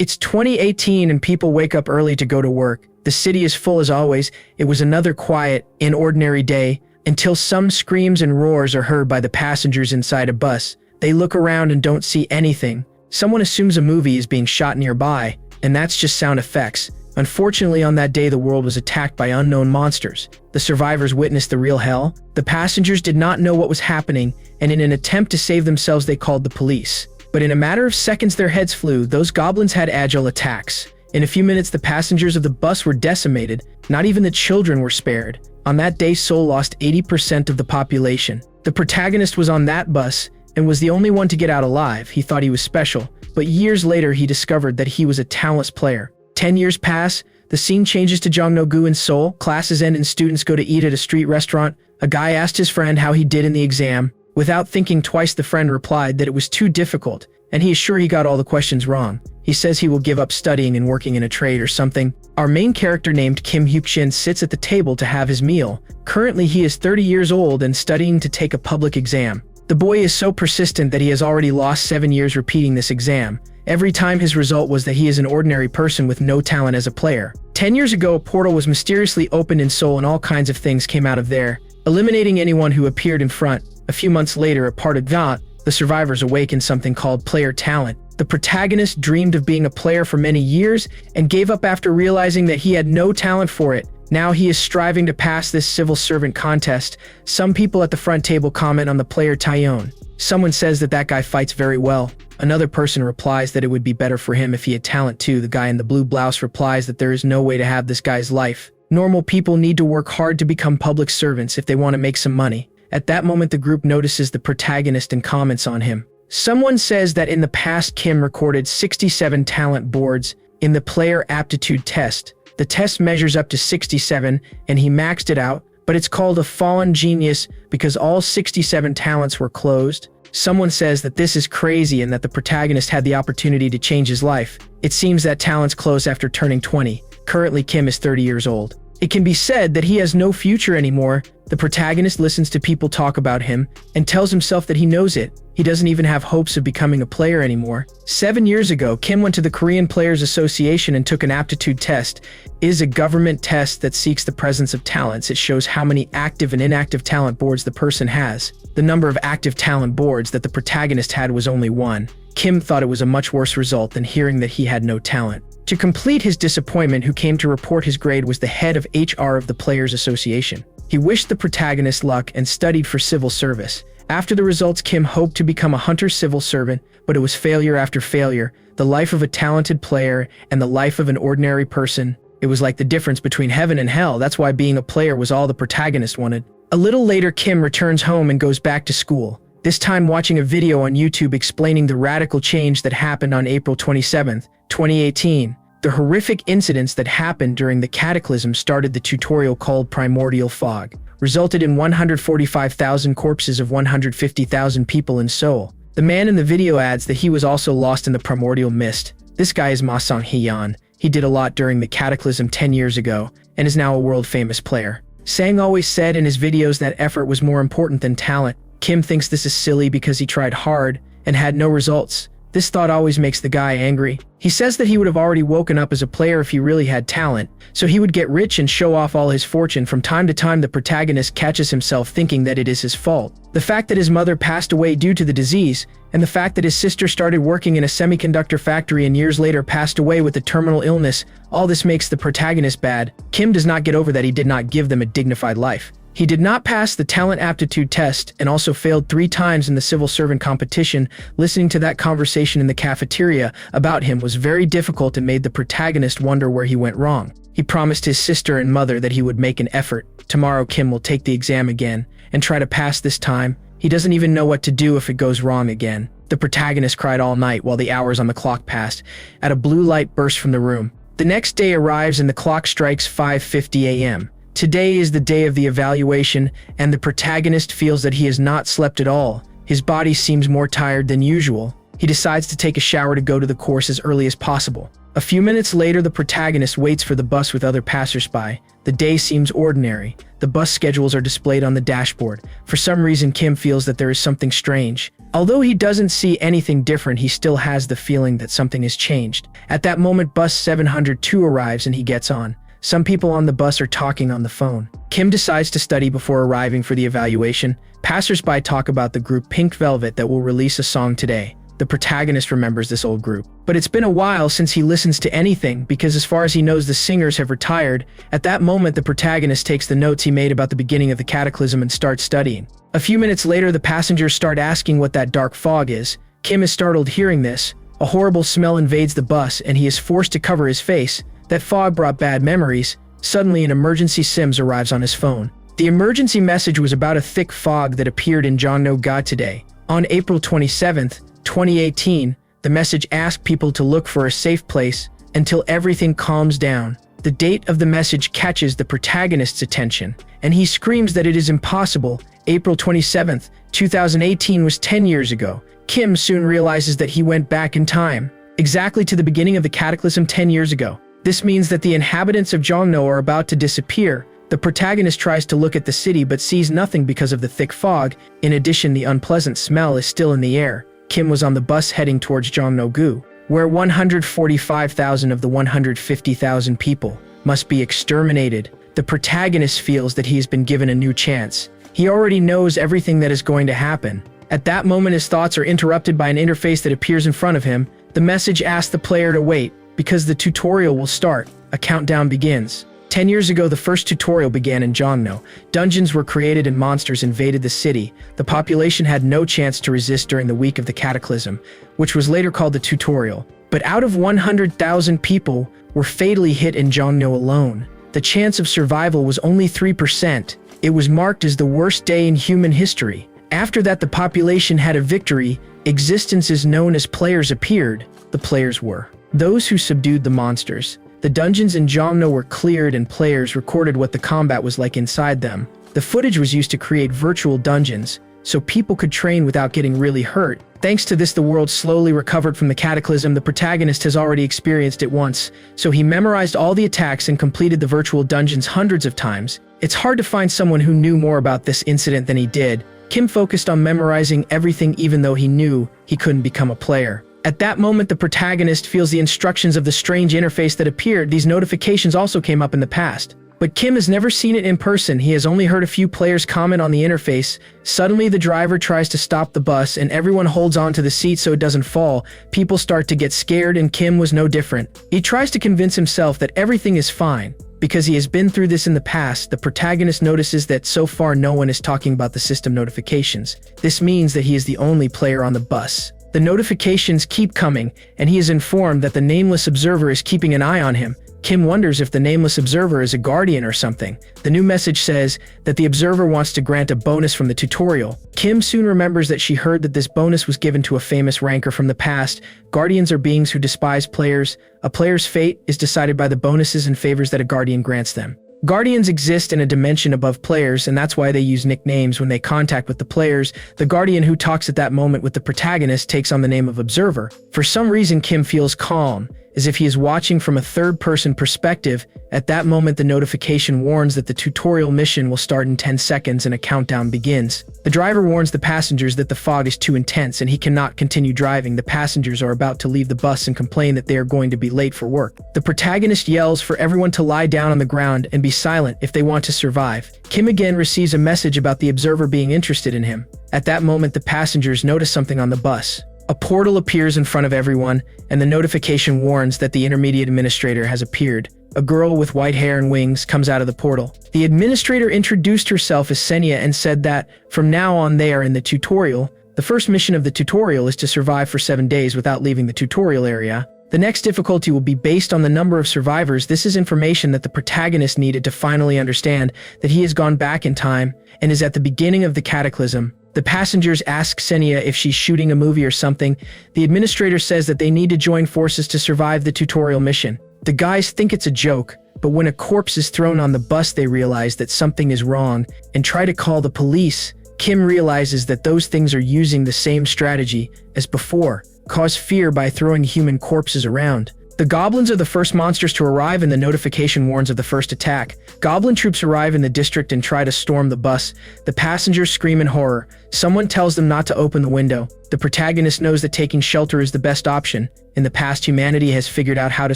It's 2018 and people wake up early to go to work. The city is full as always. It was another quiet, inordinary day until some screams and roars are heard by the passengers inside a bus. They look around and don't see anything. Someone assumes a movie is being shot nearby, and that's just sound effects. Unfortunately, on that day, the world was attacked by unknown monsters. The survivors witnessed the real hell. The passengers did not know what was happening, and in an attempt to save themselves, they called the police. But in a matter of seconds, their heads flew. Those goblins had agile attacks. In a few minutes, the passengers of the bus were decimated. Not even the children were spared. On that day, Seoul lost 80% of the population. The protagonist was on that bus and was the only one to get out alive. He thought he was special, but years later, he discovered that he was a talentless player. 10 years pass, the scene changes to Jongno-gu in Seoul. Classes end and students go to eat at a street restaurant. A guy asked his friend how he did in the exam. Without thinking twice, the friend replied that it was too difficult, and he is sure he got all the questions wrong. He says he will give up studying and working in a trade or something. Our main character named Kim Hyuk-shin sits at the table to have his meal. Currently, he is 30 years old and studying to take a public exam. The boy is so persistent that he has already lost 7 years repeating this exam. Every time his result was that he is an ordinary person with no talent as a player. 10 years ago, a portal was mysteriously opened in Seoul and all kinds of things came out of there, eliminating anyone who appeared in front. A few months later, a part of that, the survivors awakened something called player talent. The protagonist dreamed of being a player for many years and gave up after realizing that he had no talent for it. Now he is striving to pass this civil servant contest. Some people at the front table comment on the player Tyone. Someone says that that guy fights very well. Another person replies that it would be better for him if he had talent too. The guy in the blue blouse replies that there is no way to have this guy's life. Normal people need to work hard to become public servants if they want to make some money. At that moment, the group notices the protagonist and comments on him. Someone says that in the past, Kim recorded 67 talent boards in the player aptitude test. The test measures up to 67, and he maxed it out, but it's called a fallen genius because all 67 talents were closed. Someone says that this is crazy and that the protagonist had the opportunity to change his life. It seems that talents close after turning 20. Currently, Kim is 30 years old. It can be said that he has no future anymore. The protagonist listens to people talk about him and tells himself that he knows it. He doesn't even have hopes of becoming a player anymore. 7 years ago, Kim went to the Korean Players Association and took an aptitude test. It is a government test that seeks the presence of talents. It shows how many active and inactive talent boards the person has. The number of active talent boards that the protagonist had was only 1. Kim thought it was a much worse result than hearing that he had no talent. To complete his disappointment, who came to report his grade was the head of HR of the Players Association. He wished the protagonist luck and studied for civil service. After the results, Kim hoped to become a hunter civil servant, but it was failure after failure. The life of a talented player and the life of an ordinary person. It was like the difference between heaven and hell. That's why being a player was all the protagonist wanted. A little later, Kim returns home and goes back to school. This time watching a video on YouTube explaining the radical change that happened on April 27, 2018. The horrific incidents that happened during the cataclysm started the tutorial called Primordial Fog, resulted in 145,000 corpses of 150,000 people in Seoul. The man in the video adds that he was also lost in the primordial mist. This guy is Ma Song-hyeon. He did a lot during the cataclysm 10 years ago and is now a world-famous player. Sang always said in his videos that effort was more important than talent. Kim thinks this is silly because he tried hard and had no results. This thought always makes the guy angry. He says that he would have already woken up as a player if he really had talent, so he would get rich and show off all his fortune. From time to time, the protagonist catches himself thinking that it is his fault. The fact that his mother passed away due to the disease, and the fact that his sister started working in a semiconductor factory and years later passed away with a terminal illness, all this makes the protagonist bad. Kim does not get over that he did not give them a dignified life. He did not pass the talent aptitude test and also failed 3 times in the civil servant competition. Listening to that conversation in the cafeteria about him was very difficult and made the protagonist wonder where he went wrong. He promised his sister and mother that he would make an effort. Tomorrow, Kim will take the exam again and try to pass this time. He doesn't even know what to do if it goes wrong again. The protagonist cried all night while the hours on the clock passed. At a blue light burst from the room. The next day arrives and the clock strikes 5:50 a.m. Today is the day of the evaluation, and the protagonist feels that he has not slept at all. His body seems more tired than usual. He decides to take a shower to go to the course as early as possible. A few minutes later, the protagonist waits for the bus with other passersby. The day seems ordinary. The bus schedules are displayed on the dashboard. For some reason, Kim feels that there is something strange. Although he doesn't see anything different, he still has the feeling that something has changed. At that moment, bus 702 arrives and he gets on. Some people on the bus are talking on the phone. Kim decides to study before arriving for the evaluation. Passers-by talk about the group Pink Velvet that will release a song today. The protagonist remembers this old group. But it's been a while since he listens to anything because as far as he knows, the singers have retired. At that moment, the protagonist takes the notes he made about the beginning of the cataclysm and starts studying. A few minutes later, the passengers start asking what that dark fog is. Kim is startled hearing this. A horrible smell invades the bus and he is forced to cover his face. That fog brought bad memories. Suddenly, an emergency SIMS arrives on his phone. The emergency message was about a thick fog that appeared in Jeonno-ga today. On April 27th, 2018, the message asked people to look for a safe place until everything calms down. The date of the message catches the protagonist's attention, and he screams that it is impossible. April 27th, 2018 was 10 years ago. Kim soon realizes that he went back in time, exactly to the beginning of the cataclysm 10 years ago. This means that the inhabitants of Jeonno are about to disappear. The protagonist tries to look at the city but sees nothing because of the thick fog. In addition, the unpleasant smell is still in the air. Kim was on the bus heading towards Jeonno-gu, where 145,000 of the 150,000 people must be exterminated. The protagonist feels that he has been given a new chance. He already knows everything that is going to happen. At that moment, his thoughts are interrupted by an interface that appears in front of him. The message asks the player to wait, because the tutorial will start. A countdown begins. 10 years ago, the first tutorial began in Jeonno. Dungeons were created and monsters invaded the city. The population had no chance to resist during the week of the cataclysm, which was later called the tutorial. But out of 100,000 people were fatally hit in Jeonno alone. The chance of survival was only 3%. It was marked as the worst day in human history. After that, the population had a victory. Existences known as players appeared. The players were those who subdued the monsters. The dungeons in Jeonno were cleared and players recorded what the combat was like inside them. The footage was used to create virtual dungeons, so people could train without getting really hurt. Thanks to this, the world slowly recovered from the cataclysm. The protagonist has already experienced it once, so he memorized all the attacks and completed the virtual dungeons hundreds of times. It's hard to find someone who knew more about this incident than he did. Kim focused on memorizing everything even though he knew he couldn't become a player. At that moment, the protagonist feels the instructions of the strange interface that appeared. These notifications also came up in the past. But Kim has never seen it in person. He has only heard a few players comment on the interface. Suddenly, the driver tries to stop the bus and everyone holds on to the seat so it doesn't fall. People start to get scared and Kim was no different. He tries to convince himself that everything is fine. Because he has been through this in the past, the protagonist notices that so far no one is talking about the system notifications. This means that he is the only player on the bus. The notifications keep coming, and he is informed that the nameless observer is keeping an eye on him. Kim wonders if the nameless observer is a guardian or something. The new message says that the observer wants to grant a bonus from the tutorial. Kim soon remembers that she heard that this bonus was given to a famous ranker from the past. Guardians are beings who despise players. A player's fate is decided by the bonuses and favors that a guardian grants them. Guardians exist in a dimension above players, and that's why they use nicknames when they contact with the players. The guardian who talks at that moment with the protagonist takes on the name of Observer. For some reason, Kim feels calm, as if he is watching from a third-person perspective. At that moment, the notification warns that the tutorial mission will start in 10 seconds and a countdown begins. The driver warns the passengers that the fog is too intense and he cannot continue driving. The passengers are about to leave the bus and complain that they are going to be late for work. The protagonist yells for everyone to lie down on the ground and be silent if they want to survive. Kim again receives a message about the observer being interested in him. At that moment, the passengers notice something on the bus. A portal appears in front of everyone, and the notification warns that the intermediate administrator has appeared. A girl with white hair and wings comes out of the portal. The administrator introduced herself as Sena and said that, from now on they are in the tutorial. The first mission of the tutorial is to survive for 7 days without leaving the tutorial area. The next difficulty will be based on the number of survivors. This is information that the protagonist needed to finally understand that he has gone back in time and is at the beginning of the cataclysm. The passengers ask Sena if she's shooting a movie or something. The administrator says that they need to join forces to survive the tutorial mission. The guys think it's a joke, but when a corpse is thrown on the bus, they realize that something is wrong and try to call the police. Kim realizes that those things are using the same strategy as before, cause fear by throwing human corpses around. The goblins are the first monsters to arrive and the notification warns of the first attack. Goblin troops arrive in the district and try to storm the bus. The passengers scream in horror. Someone tells them not to open the window. The protagonist knows that taking shelter is the best option. In the past, humanity has figured out how to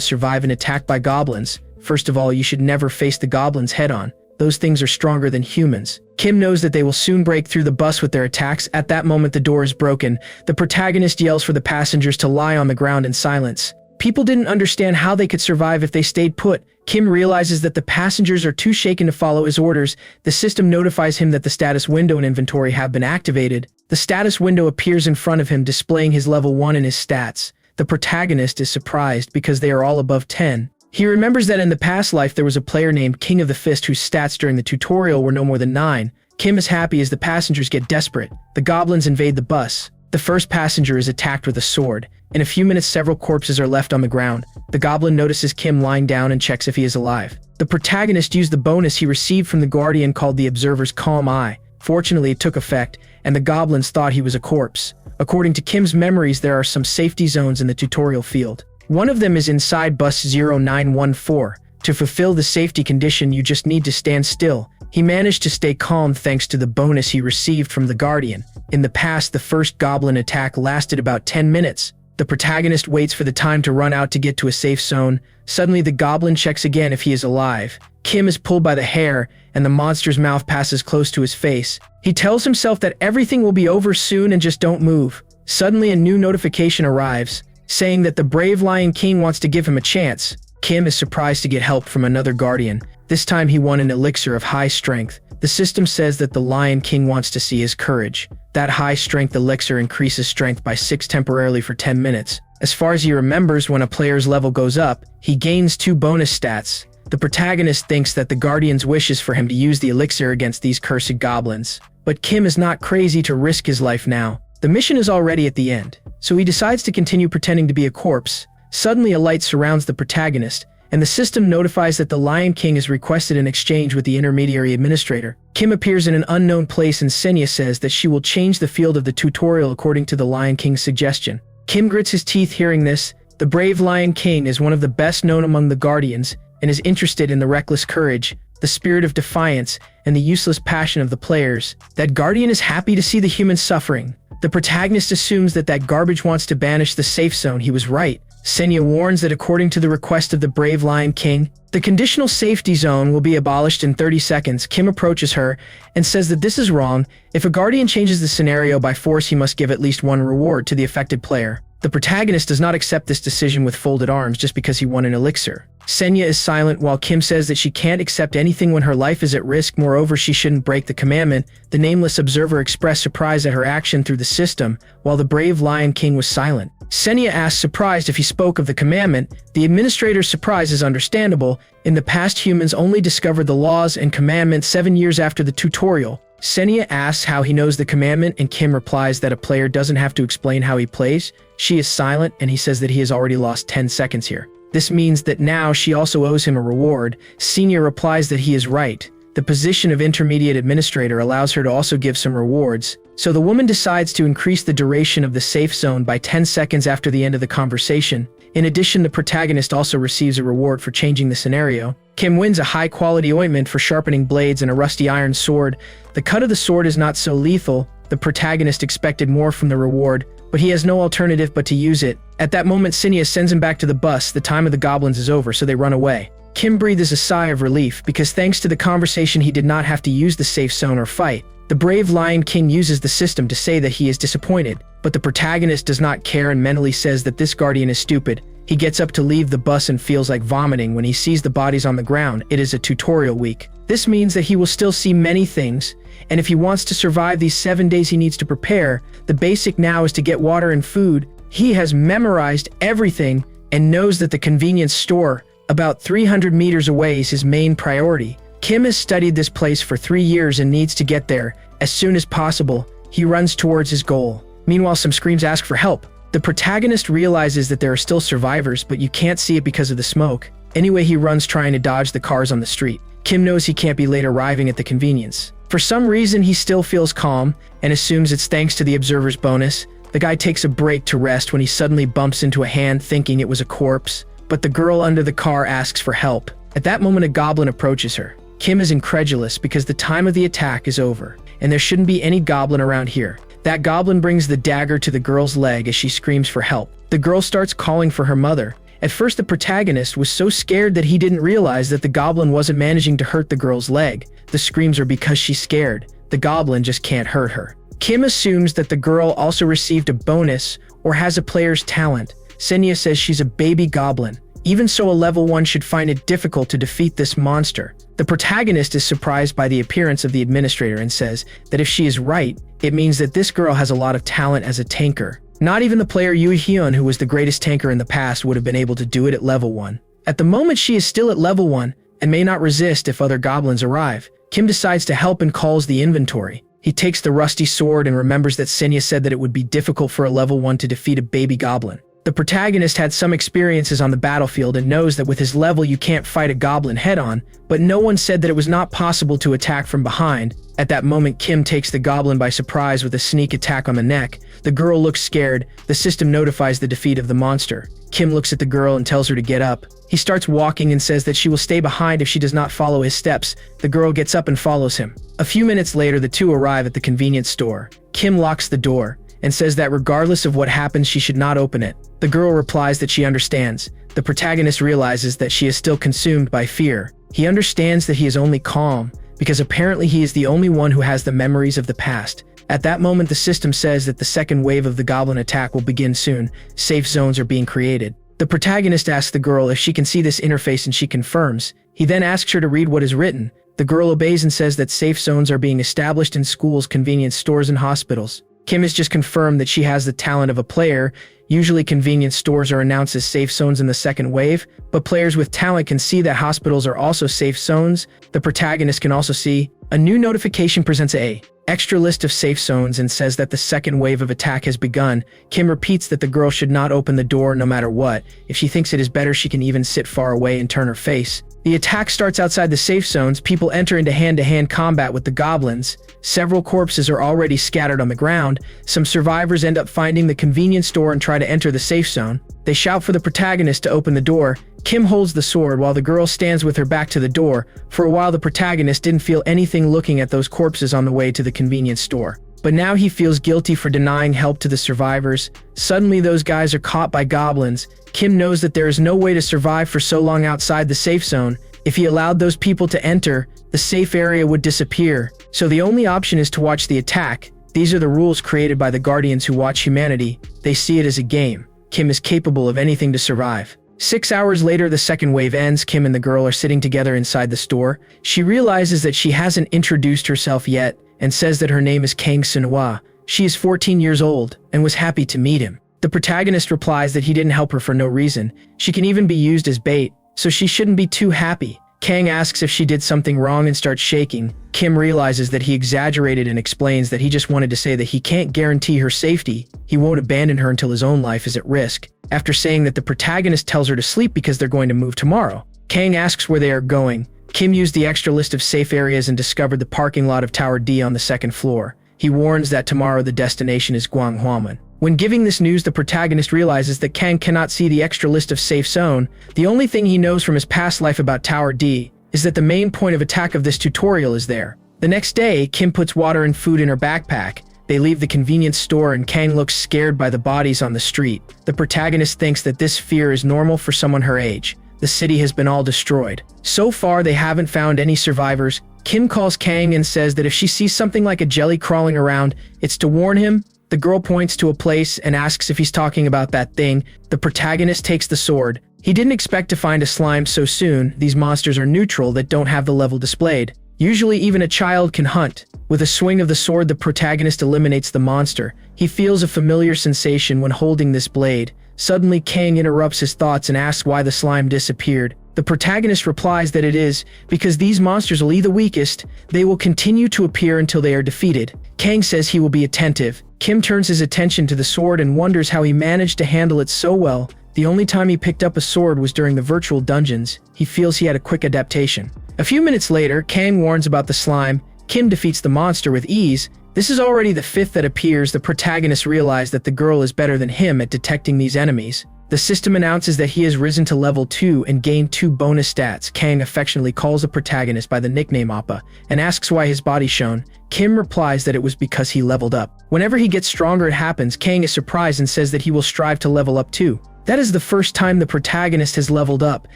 survive an attack by goblins. First of all, you should never face the goblins head-on. Those things are stronger than humans. Kim knows that they will soon break through the bus with their attacks. At that moment, the door is broken. The protagonist yells for the passengers to lie on the ground in silence. People didn't understand how they could survive if they stayed put. Kim realizes that the passengers are too shaken to follow his orders. The system notifies him that the status window and inventory have been activated. The status window appears in front of him, displaying his level 1 and his stats. The protagonist is surprised because they are all above 10. He remembers that in the past life there was a player named King of the Fist whose stats during the tutorial were no more than 9. Kim is happy as the passengers get desperate. The goblins invade the bus. The first passenger is attacked with a sword. In a few minutes, several corpses are left on the ground. The goblin notices Kim lying down and checks if he is alive. The protagonist used the bonus he received from the Guardian called the Observer's Calm Eye. Fortunately, it took effect, and the goblins thought he was a corpse. According to Kim's memories, there are some safety zones in the tutorial field. One of them is inside bus 0914. To fulfill the safety condition, you just need to stand still. He managed to stay calm thanks to the bonus he received from the Guardian. In the past, the first goblin attack lasted about 10 minutes. The protagonist waits for the time to run out to get to a safe zone. Suddenly, the goblin checks again if he is alive. Kim is pulled by the hair, and the monster's mouth passes close to his face. He tells himself that everything will be over soon and just don't move. Suddenly, a new notification arrives, saying that the brave Lion King wants to give him a chance. Kim is surprised to get help from another Guardian. This time he won an elixir of high strength. The system says that the Lion King wants to see his courage. That high strength elixir increases strength by 6 temporarily for 10 minutes. As far as he remembers, when a player's level goes up, he gains 2 bonus stats. The protagonist thinks that the Guardian's wish is for him to use the elixir against these cursed goblins. But Kim is not crazy to risk his life now. The mission is already at the end, so he decides to continue pretending to be a corpse. Suddenly, a light surrounds the protagonist, and the system notifies that the Lion King has requested an exchange with the intermediary administrator. Kim appears in an unknown place and Sena says that she will change the field of the tutorial according to the Lion King's suggestion. Kim grits his teeth hearing this. The brave Lion King is one of the best known among the Guardians and is interested in the reckless courage, the spirit of defiance, and the useless passion of the players. That Guardian is happy to see the humans suffering. The protagonist assumes that garbage wants to banish the safe zone. He was right. Sena warns that according to the request of the brave Lion King, the conditional safety zone will be abolished in 30 seconds. Kim approaches her and says that this is wrong. If a Guardian changes the scenario by force, he must give at least 1 reward to the affected player. The protagonist does not accept this decision with folded arms just because he won an elixir. Sena is silent while Kim says that she can't accept anything when her life is at risk. Moreover, she shouldn't break the commandment. The nameless observer expressed surprise at her action through the system, while the brave Lion King was silent. Sena asks, surprised if he spoke of the commandment. The administrator's surprise is understandable. In the past, humans only discovered the laws and commandments 7 years after the tutorial. Sena asks how he knows the commandment, and Kim replies that a player doesn't have to explain how he plays. She is silent, and he says that he has already lost 10 seconds here. This means that now she also owes him a reward. Sena replies that he is right. The position of intermediate administrator allows her to also give some rewards. So the woman decides to increase the duration of the safe zone by 10 seconds after the end of the conversation. In addition, the protagonist also receives a reward for changing the scenario. Kim wins a high-quality ointment for sharpening blades and a rusty iron sword. The cut of the sword is not so lethal. The protagonist expected more from the reward, but he has no alternative but to use it. At that moment, Sena sends him back to the bus. The time of the goblins is over, so they run away. Kim breathes a sigh of relief because thanks to the conversation he did not have to use the safe zone or fight. The brave Lion King uses the system to say that he is disappointed, but the protagonist does not care and mentally says that this Guardian is stupid. He gets up to leave the bus and feels like vomiting when he sees the bodies on the ground. It is a tutorial week. This means that he will still see many things, and if he wants to survive these 7 days, he needs to prepare. The basic now is to get water and food. He has memorized everything and knows that the convenience store about 300 meters away is his main priority. Kim has studied this place for 3 years and needs to get there as soon as possible. He runs towards his goal. Meanwhile, some screams ask for help. The protagonist realizes that there are still survivors, but you can't see it because of the smoke. Anyway, he runs trying to dodge the cars on the street. Kim knows he can't be late arriving at the convenience. For some reason, he still feels calm and assumes it's thanks to the observer's bonus. The guy takes a break to rest when he suddenly bumps into a hand thinking it was a corpse. but the girl under the car asks for help. At that moment, a goblin approaches her. Kim is incredulous because the time of the attack is over, and there shouldn't be any goblin around here. That goblin brings the dagger to the girl's leg as she screams for help. The girl starts calling for her mother. At first, the protagonist was so scared that he didn't realize that the goblin wasn't managing to hurt the girl's leg. The screams are because she's scared. The goblin just can't hurt her. Kim assumes that the girl also received a bonus or has a player's talent. Sena says she's a baby goblin. Even so, a level 1 should find it difficult to defeat this monster. The protagonist is surprised by the appearance of the administrator and says that if she is right, it means that this girl has a lot of talent as a tanker. Not even the player Yu Hyun, who was the greatest tanker in the past, would have been able to do it at level 1. At the moment, she is still at level 1 and may not resist if other goblins arrive. Kim decides to help and calls the inventory. He takes the rusty sword and remembers that Sena said that it would be difficult for a level 1 to defeat a baby goblin. The protagonist had some experiences on the battlefield and knows that with his level you can't fight a goblin head-on, but no one said that it was not possible to attack from behind. At that moment, Kim takes the goblin by surprise with a sneak attack on the neck. The girl looks scared. The system notifies the defeat of the monster. Kim looks at the girl and tells her to get up. He starts walking and says that she will stay behind if she does not follow his steps. The girl gets up and follows him. A few minutes later, the two arrive at the convenience store. Kim locks the door and says that regardless of what happens, she should not open it. The girl replies that she understands. The protagonist realizes that she is still consumed by fear. He understands that he is only calm because apparently he is the only one who has the memories of the past. At that moment, the system says that the second wave of the goblin attack will begin soon. Safe zones are being created. The protagonist asks the girl if she can see this interface and she confirms. He then asks her to read what is written. The girl obeys and says that safe zones are being established in schools, convenience stores, and hospitals. Kim has just confirmed that she has the talent of a player. Usually convenience stores are announced as safe zones in the second wave, but players with talent can see that hospitals are also safe zones. The protagonist can also see a new notification presents a extra list of safe zones and says that the second wave of attack has begun. Kim repeats that the girl should not open the door no matter what. If she thinks it is better, she can even sit far away and turn her face. The attack starts outside the safe zones. People enter into hand-to-hand combat with the goblins. Several corpses are already scattered on the ground. Some survivors end up finding the convenience store and try to enter the safe zone. They shout for the protagonist to open the door. Kim holds the sword while the girl stands with her back to the door. For a while, the protagonist didn't feel anything looking at those corpses on the way to the convenience store. But now he feels guilty for denying help to the survivors. Suddenly, those guys are caught by goblins. Kim knows that there is no way to survive for so long outside the safe zone. If he allowed those people to enter, the safe area would disappear. So the only option is to watch the attack. These are the rules created by the Guardians who watch humanity. They see it as a game. Kim is capable of anything to survive. 6 hours later, the second wave ends. Kim and the girl are sitting together inside the store. She realizes that she hasn't introduced herself yet and says that her name is Kang Senhua. She is 14 years old and was happy to meet him. The protagonist replies that he didn't help her for no reason. She can even be used as bait, so she shouldn't be too happy. Kang asks if she did something wrong and starts shaking. Kim realizes that he exaggerated and explains that he just wanted to say that he can't guarantee her safety. He won't abandon her until his own life is at risk. After saying that, the protagonist tells her to sleep because they're going to move tomorrow. Kang asks where they are going. Kim used the extra list of safe areas and discovered the parking lot of Tower D on the second floor. He warns that tomorrow the destination is Gwanghwamun. When giving this news, the protagonist realizes that Kang cannot see the extra list of safe zone. The only thing he knows from his past life about Tower D is that the main point of attack of this tutorial is there. The next day, Kim puts water and food in her backpack. They leave the convenience store and Kang looks scared by the bodies on the street. The protagonist thinks that this fear is normal for someone her age. The city has been all destroyed. So far, they haven't found any survivors. Kim calls Kang and says that if she sees something like a jelly crawling around, it's to warn him. The girl points to a place and asks if he's talking about that thing. The protagonist takes the sword. He didn't expect to find a slime so soon. These monsters are neutral that don't have the level displayed. Usually even a child can hunt. With a swing of the sword, the protagonist eliminates the monster. He feels a familiar sensation when holding this blade. Suddenly, Kang interrupts his thoughts and asks why the slime disappeared. The protagonist replies that it is because these monsters will be the weakest. They will continue to appear until they are defeated. Kang says he will be attentive. Kim turns his attention to the sword and wonders how he managed to handle it so well. The only time he picked up a sword was during the virtual dungeons. He feels he had a quick adaptation. A few minutes later, Kang warns about the slime. Kim defeats the monster with ease. This is already the fifth that appears. The protagonist realizes that the girl is better than him at detecting these enemies. The system announces that he has risen to level 2 and gained 2 bonus stats. Kang affectionately calls the protagonist by the nickname Appa and asks why his body shone. Kim replies that it was because he leveled up. Whenever he gets stronger it happens, Kang is surprised and says that he will strive to level up too. That is the first time the protagonist has leveled up,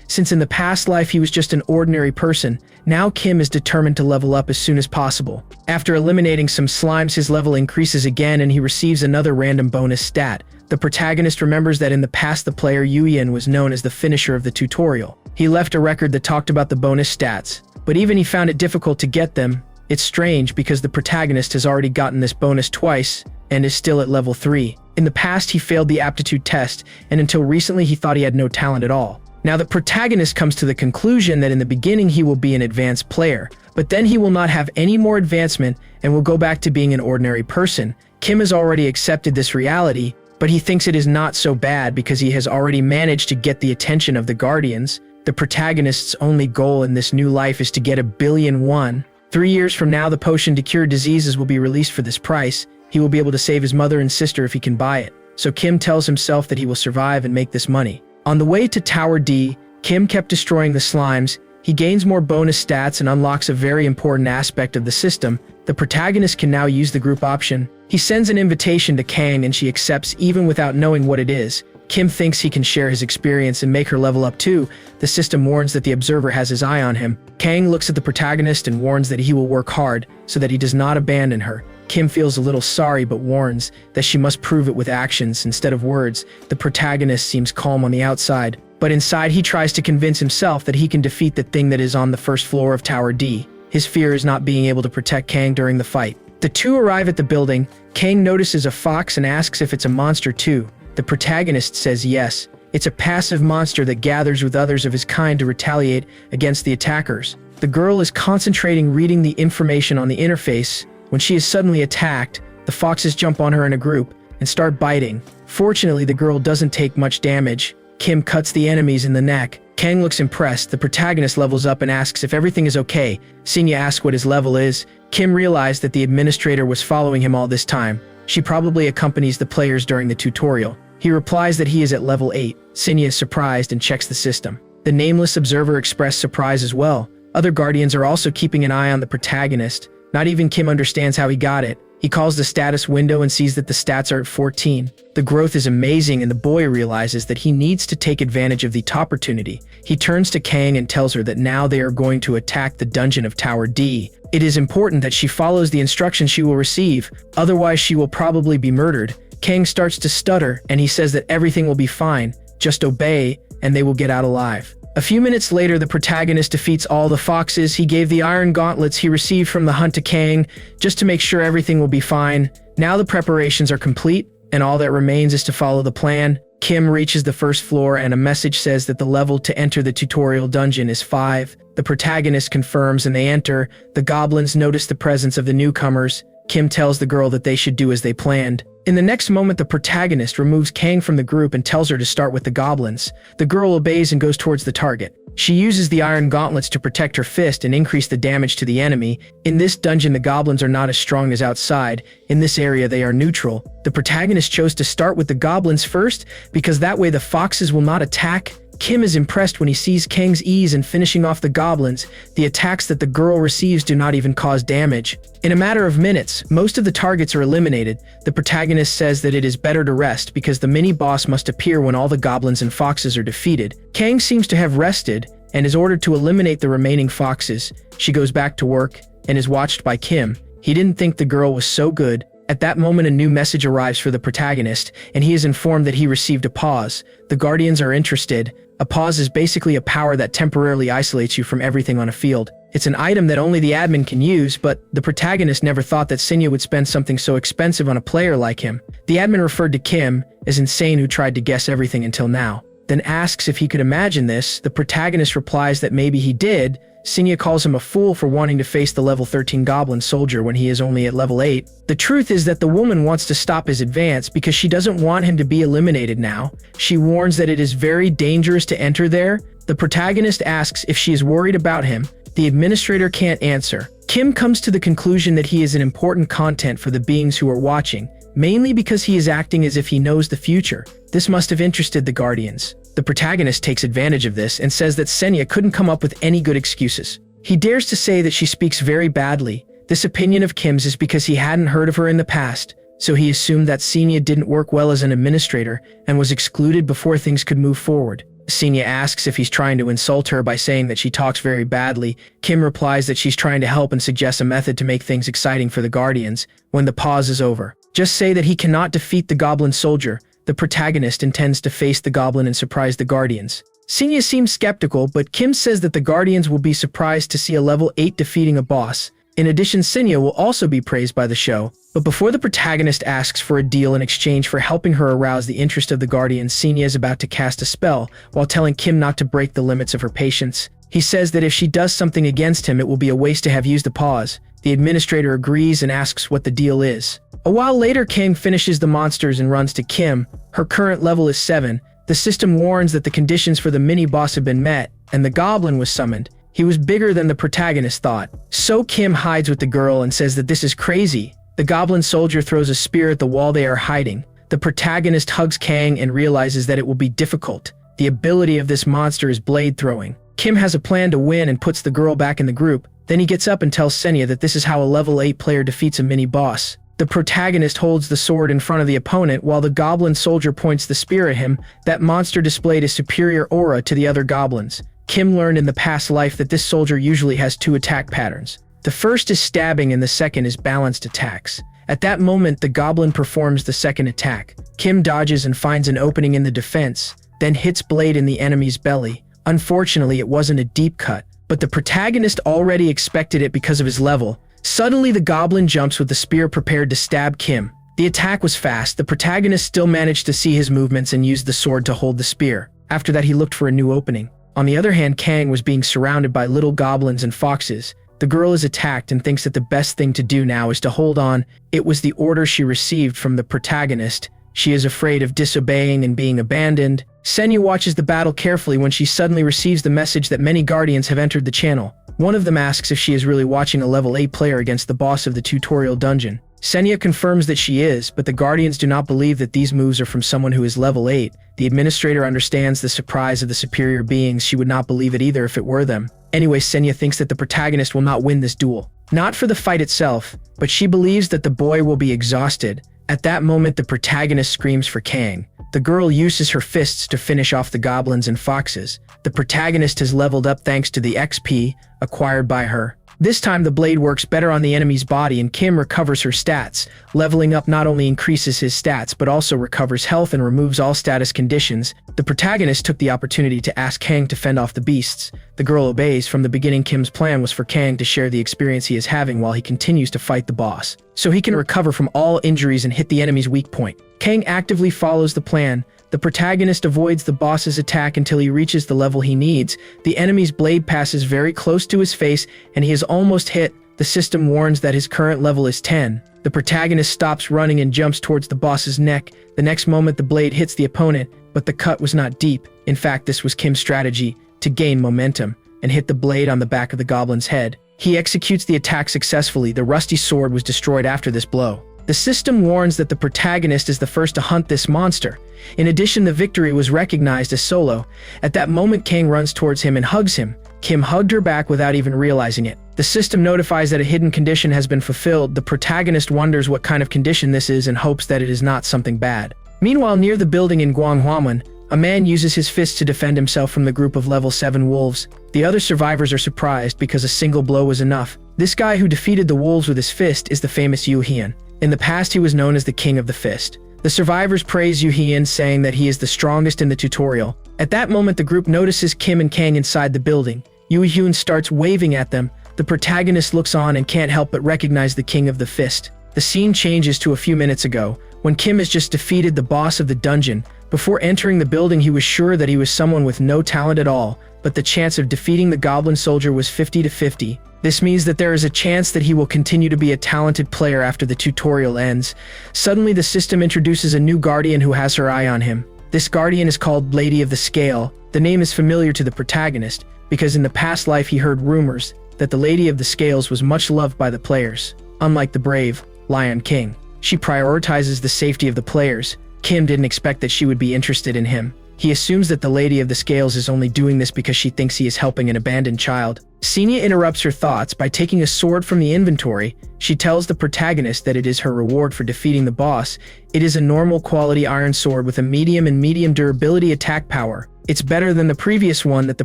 since in the past life he was just an ordinary person. Now Kim is determined to level up as soon as possible. After eliminating some slimes, his level increases again and he receives another random bonus stat. The protagonist remembers that in the past the player Yuyan was known as the finisher of the tutorial. He left a record that talked about the bonus stats, but even he found it difficult to get them. It's strange because the protagonist has already gotten this bonus twice and is still at level 3. In the past he failed the aptitude test, and until recently he thought he had no talent at all. Now the protagonist comes to the conclusion that in the beginning he will be an advanced player, but then he will not have any more advancement and will go back to being an ordinary person. Kim has already accepted this reality, but he thinks it is not so bad because he has already managed to get the attention of the Guardians. The protagonist's only goal in this new life is to get 1,000,000,000 won. 3 years from now, the potion to cure diseases will be released for this price. He will be able to save his mother and sister if he can buy it. So Kim tells himself that he will survive and make this money. On the way to Tower D, Kim kept destroying the slimes. He gains more bonus stats and unlocks a very important aspect of the system. The protagonist can now use the group option. He sends an invitation to Kang and she accepts even without knowing what it is. Kim thinks he can share his experience and make her level up too. The system warns that the observer has his eye on him. Kang looks at the protagonist and warns that he will work hard so that he does not abandon her. Kim feels a little sorry but warns that she must prove it with actions instead of words. The protagonist seems calm on the outside, but inside he tries to convince himself that he can defeat the thing that is on the first floor of Tower D. His fear is not being able to protect Kang during the fight. The two arrive at the building. Kang notices a fox and asks if it's a monster too. The protagonist says yes. It's a passive monster that gathers with others of his kind to retaliate against the attackers. The girl is concentrating reading the information on the interface. When she is suddenly attacked, the foxes jump on her in a group and start biting. Fortunately, the girl doesn't take much damage. Kim cuts the enemies in the neck. Kang looks impressed. The protagonist levels up and asks if everything is okay. Sena asks what his level is. Kim realized that the administrator was following him all this time. She probably accompanies the players during the tutorial. He replies that he is at level 8. Sena is surprised and checks the system. The nameless observer expressed surprise as well. Other guardians are also keeping an eye on the protagonist. Not even Kim understands how he got it. He calls the status window and sees that the stats are at 14. The growth is amazing and the boy realizes that he needs to take advantage of the opportunity. He turns to Kang and tells her that now they are going to attack the dungeon of Tower D. It is important that she follows the instructions she will receive, otherwise she will probably be murdered. Kang starts to stutter and he says that everything will be fine, just obey and they will get out alive. A few minutes later, the protagonist defeats all the foxes. He gave the iron gauntlets he received from the hunt to Kang, just to make sure everything will be fine. Now the preparations are complete, and all that remains is to follow the plan. Kim reaches the first floor and a message says that the level to enter the tutorial dungeon is 5. The protagonist confirms and they enter. The goblins notice the presence of the newcomers. Kim tells the girl that they should do as they planned. In the next moment, the protagonist removes Kang from the group and tells her to start with the goblins. The girl obeys and goes towards the target. She uses the iron gauntlets to protect her fist and increase the damage to the enemy. In this dungeon, the goblins are not as strong as outside. In this area, they are neutral. The protagonist chose to start with the goblins first because that way the foxes will not attack. Kim is impressed when he sees Kang's ease in finishing off the goblins. The attacks that the girl receives do not even cause damage. In a matter of minutes, most of the targets are eliminated. The protagonist says that it is better to rest because the mini-boss must appear when all the goblins and foxes are defeated. Kang seems to have rested and is ordered to eliminate the remaining foxes. She goes back to work and is watched by Kim. He didn't think the girl was so good. At that moment, a new message arrives for the protagonist, and he is informed that he received a pause. The Guardians are interested. A pause is basically a power that temporarily isolates you from everything on a field. It's an item that only the admin can use, but the protagonist never thought that Sena would spend something so expensive on a player like him. The admin referred to Kim as insane who tried to guess everything until now, then asks if he could imagine this. The protagonist replies that maybe he did. Sena calls him a fool for wanting to face the level 13 goblin soldier when he is only at level 8. The truth is that the woman wants to stop his advance because she doesn't want him to be eliminated now. She warns that it is very dangerous to enter there. The protagonist asks if she is worried about him. The administrator can't answer. Kim comes to the conclusion that he is an important content for the beings who are watching. mainly because he is acting as if he knows the future. This must have interested the Guardians. The protagonist takes advantage of this and says that Sena couldn't come up with any good excuses. He dares to say that she speaks very badly. This opinion of Kim's is because he hadn't heard of her in the past, so he assumed that Sena didn't work well as an administrator and was excluded before things could move forward. Sena asks if he's trying to insult her by saying that she talks very badly. Kim replies that she's trying to help and suggests a method to make things exciting for the Guardians. When the pause is over, just say that he cannot defeat the goblin soldier. The protagonist intends to face the goblin and surprise the Guardians. Sena seems skeptical, but Kim says that the Guardians will be surprised to see a level 8 defeating a boss. In addition, Sena will also be praised by the show. But before the protagonist asks for a deal in exchange for helping her arouse the interest of the Guardians, Sena is about to cast a spell while telling Kim not to break the limits of her patience. He says that if she does something against him, it will be a waste to have used the pause. The administrator agrees and asks what the deal is. A while later, Kang finishes the monsters and runs to Kim. Her current level is 7. The system warns that the conditions for the mini-boss have been met, and the goblin was summoned. He was bigger than the protagonist thought. So Kim hides with the girl and says that this is crazy. The goblin soldier throws a spear at the wall they are hiding. The protagonist hugs Kang and realizes that it will be difficult. The ability of this monster is blade throwing. Kim has a plan to win and puts the girl back in the group. Then he gets up and tells Sena that this is how a level 8 player defeats a mini-boss. The protagonist holds the sword in front of the opponent while the goblin soldier points the spear at him. That monster displayed a superior aura to the other goblins. Kim learned in the past life that this soldier usually has 2 attack patterns. The first is stabbing and the second is balanced attacks. At that moment, the goblin performs the second attack. Kim dodges and finds an opening in the defense, then hits blade in the enemy's belly. Unfortunately, it wasn't a deep cut, but the protagonist already expected it because of his level. Suddenly, the goblin jumps with the spear prepared to stab Kim. The attack was fast. The protagonist still managed to see his movements and used the sword to hold the spear. After that, he looked for a new opening. On the other hand, Kang was being surrounded by little goblins and foxes. The girl is attacked and thinks that the best thing to do now is to hold on. It was the order she received from the protagonist. She is afraid of disobeying and being abandoned. Sena watches the battle carefully when she suddenly receives the message that many Guardians have entered the channel. One of them asks if she is really watching a level 8 player against the boss of the tutorial dungeon. Sena confirms that she is, but the Guardians do not believe that these moves are from someone who is level 8. The administrator understands the surprise of the superior beings. She would not believe it either if it were them. Anyway, Sena thinks that the protagonist will not win this duel. Not for the fight itself, but she believes that the boy will be exhausted. At that moment, the protagonist screams for Kang. The girl uses her fists to finish off the goblins and foxes. The protagonist has leveled up thanks to the XP acquired by her. This time the blade works better on the enemy's body and Kim recovers her stats. Leveling up not only increases his stats but also recovers health and removes all status conditions. The protagonist took the opportunity to ask Kang to fend off the beasts. The girl obeys. From the beginning, Kim's plan was for Kang to share the experience he is having while he continues to fight the boss, so he can recover from all injuries and hit the enemy's weak point. Kang actively follows the plan. The protagonist avoids the boss's attack until he reaches the level he needs. The enemy's blade passes very close to his face and he is almost hit. The system warns that his current level is 10. The protagonist stops running and jumps towards the boss's neck. The next moment the blade hits the opponent, but the cut was not deep. In fact, this was Kim's strategy to gain momentum and hit the blade on the back of the goblin's head. He executes the attack successfully. The rusty sword was destroyed after this blow. The system warns that the protagonist is the first to hunt this monster. In addition, the victory was recognized as solo. At that moment, Kang runs towards him and hugs him. Kim hugged her back without even realizing it. The system notifies that a hidden condition has been fulfilled. The protagonist wonders what kind of condition this is and hopes that it is not something bad. Meanwhile, near the building in Gwanghwamun, a man uses his fists to defend himself from the group of level 7 wolves. The other survivors are surprised because a single blow was enough. This guy who defeated the wolves with his fist is the famous Yu Hian. In the past, he was known as the King of the Fist. The survivors praise Yu Hian, saying that he is the strongest in the tutorial. At that moment, the group notices Kim and Kang inside the building. Yu Hian starts waving at them. The protagonist looks on and can't help but recognize the King of the Fist. The scene changes to a few minutes ago, when Kim has just defeated the boss of the dungeon. Before entering the building, he was sure that he was someone with no talent at all, but the chance of defeating the goblin soldier was 50-50. This means that there is a chance that he will continue to be a talented player after the tutorial ends. Suddenly, the system introduces a new guardian who has her eye on him. This guardian is called Lady of the Scale. The name is familiar to the protagonist, because in the past life he heard rumors that the Lady of the Scales was much loved by the players, unlike the brave Lion King. She prioritizes the safety of the players. Kim didn't expect that she would be interested in him. He assumes that the Lady of the Scales is only doing this because she thinks he is helping an abandoned child. Sena interrupts her thoughts by taking a sword from the inventory. She tells the protagonist that it is her reward for defeating the boss. It is a normal quality iron sword with a medium and medium durability attack power. It's better than the previous one that the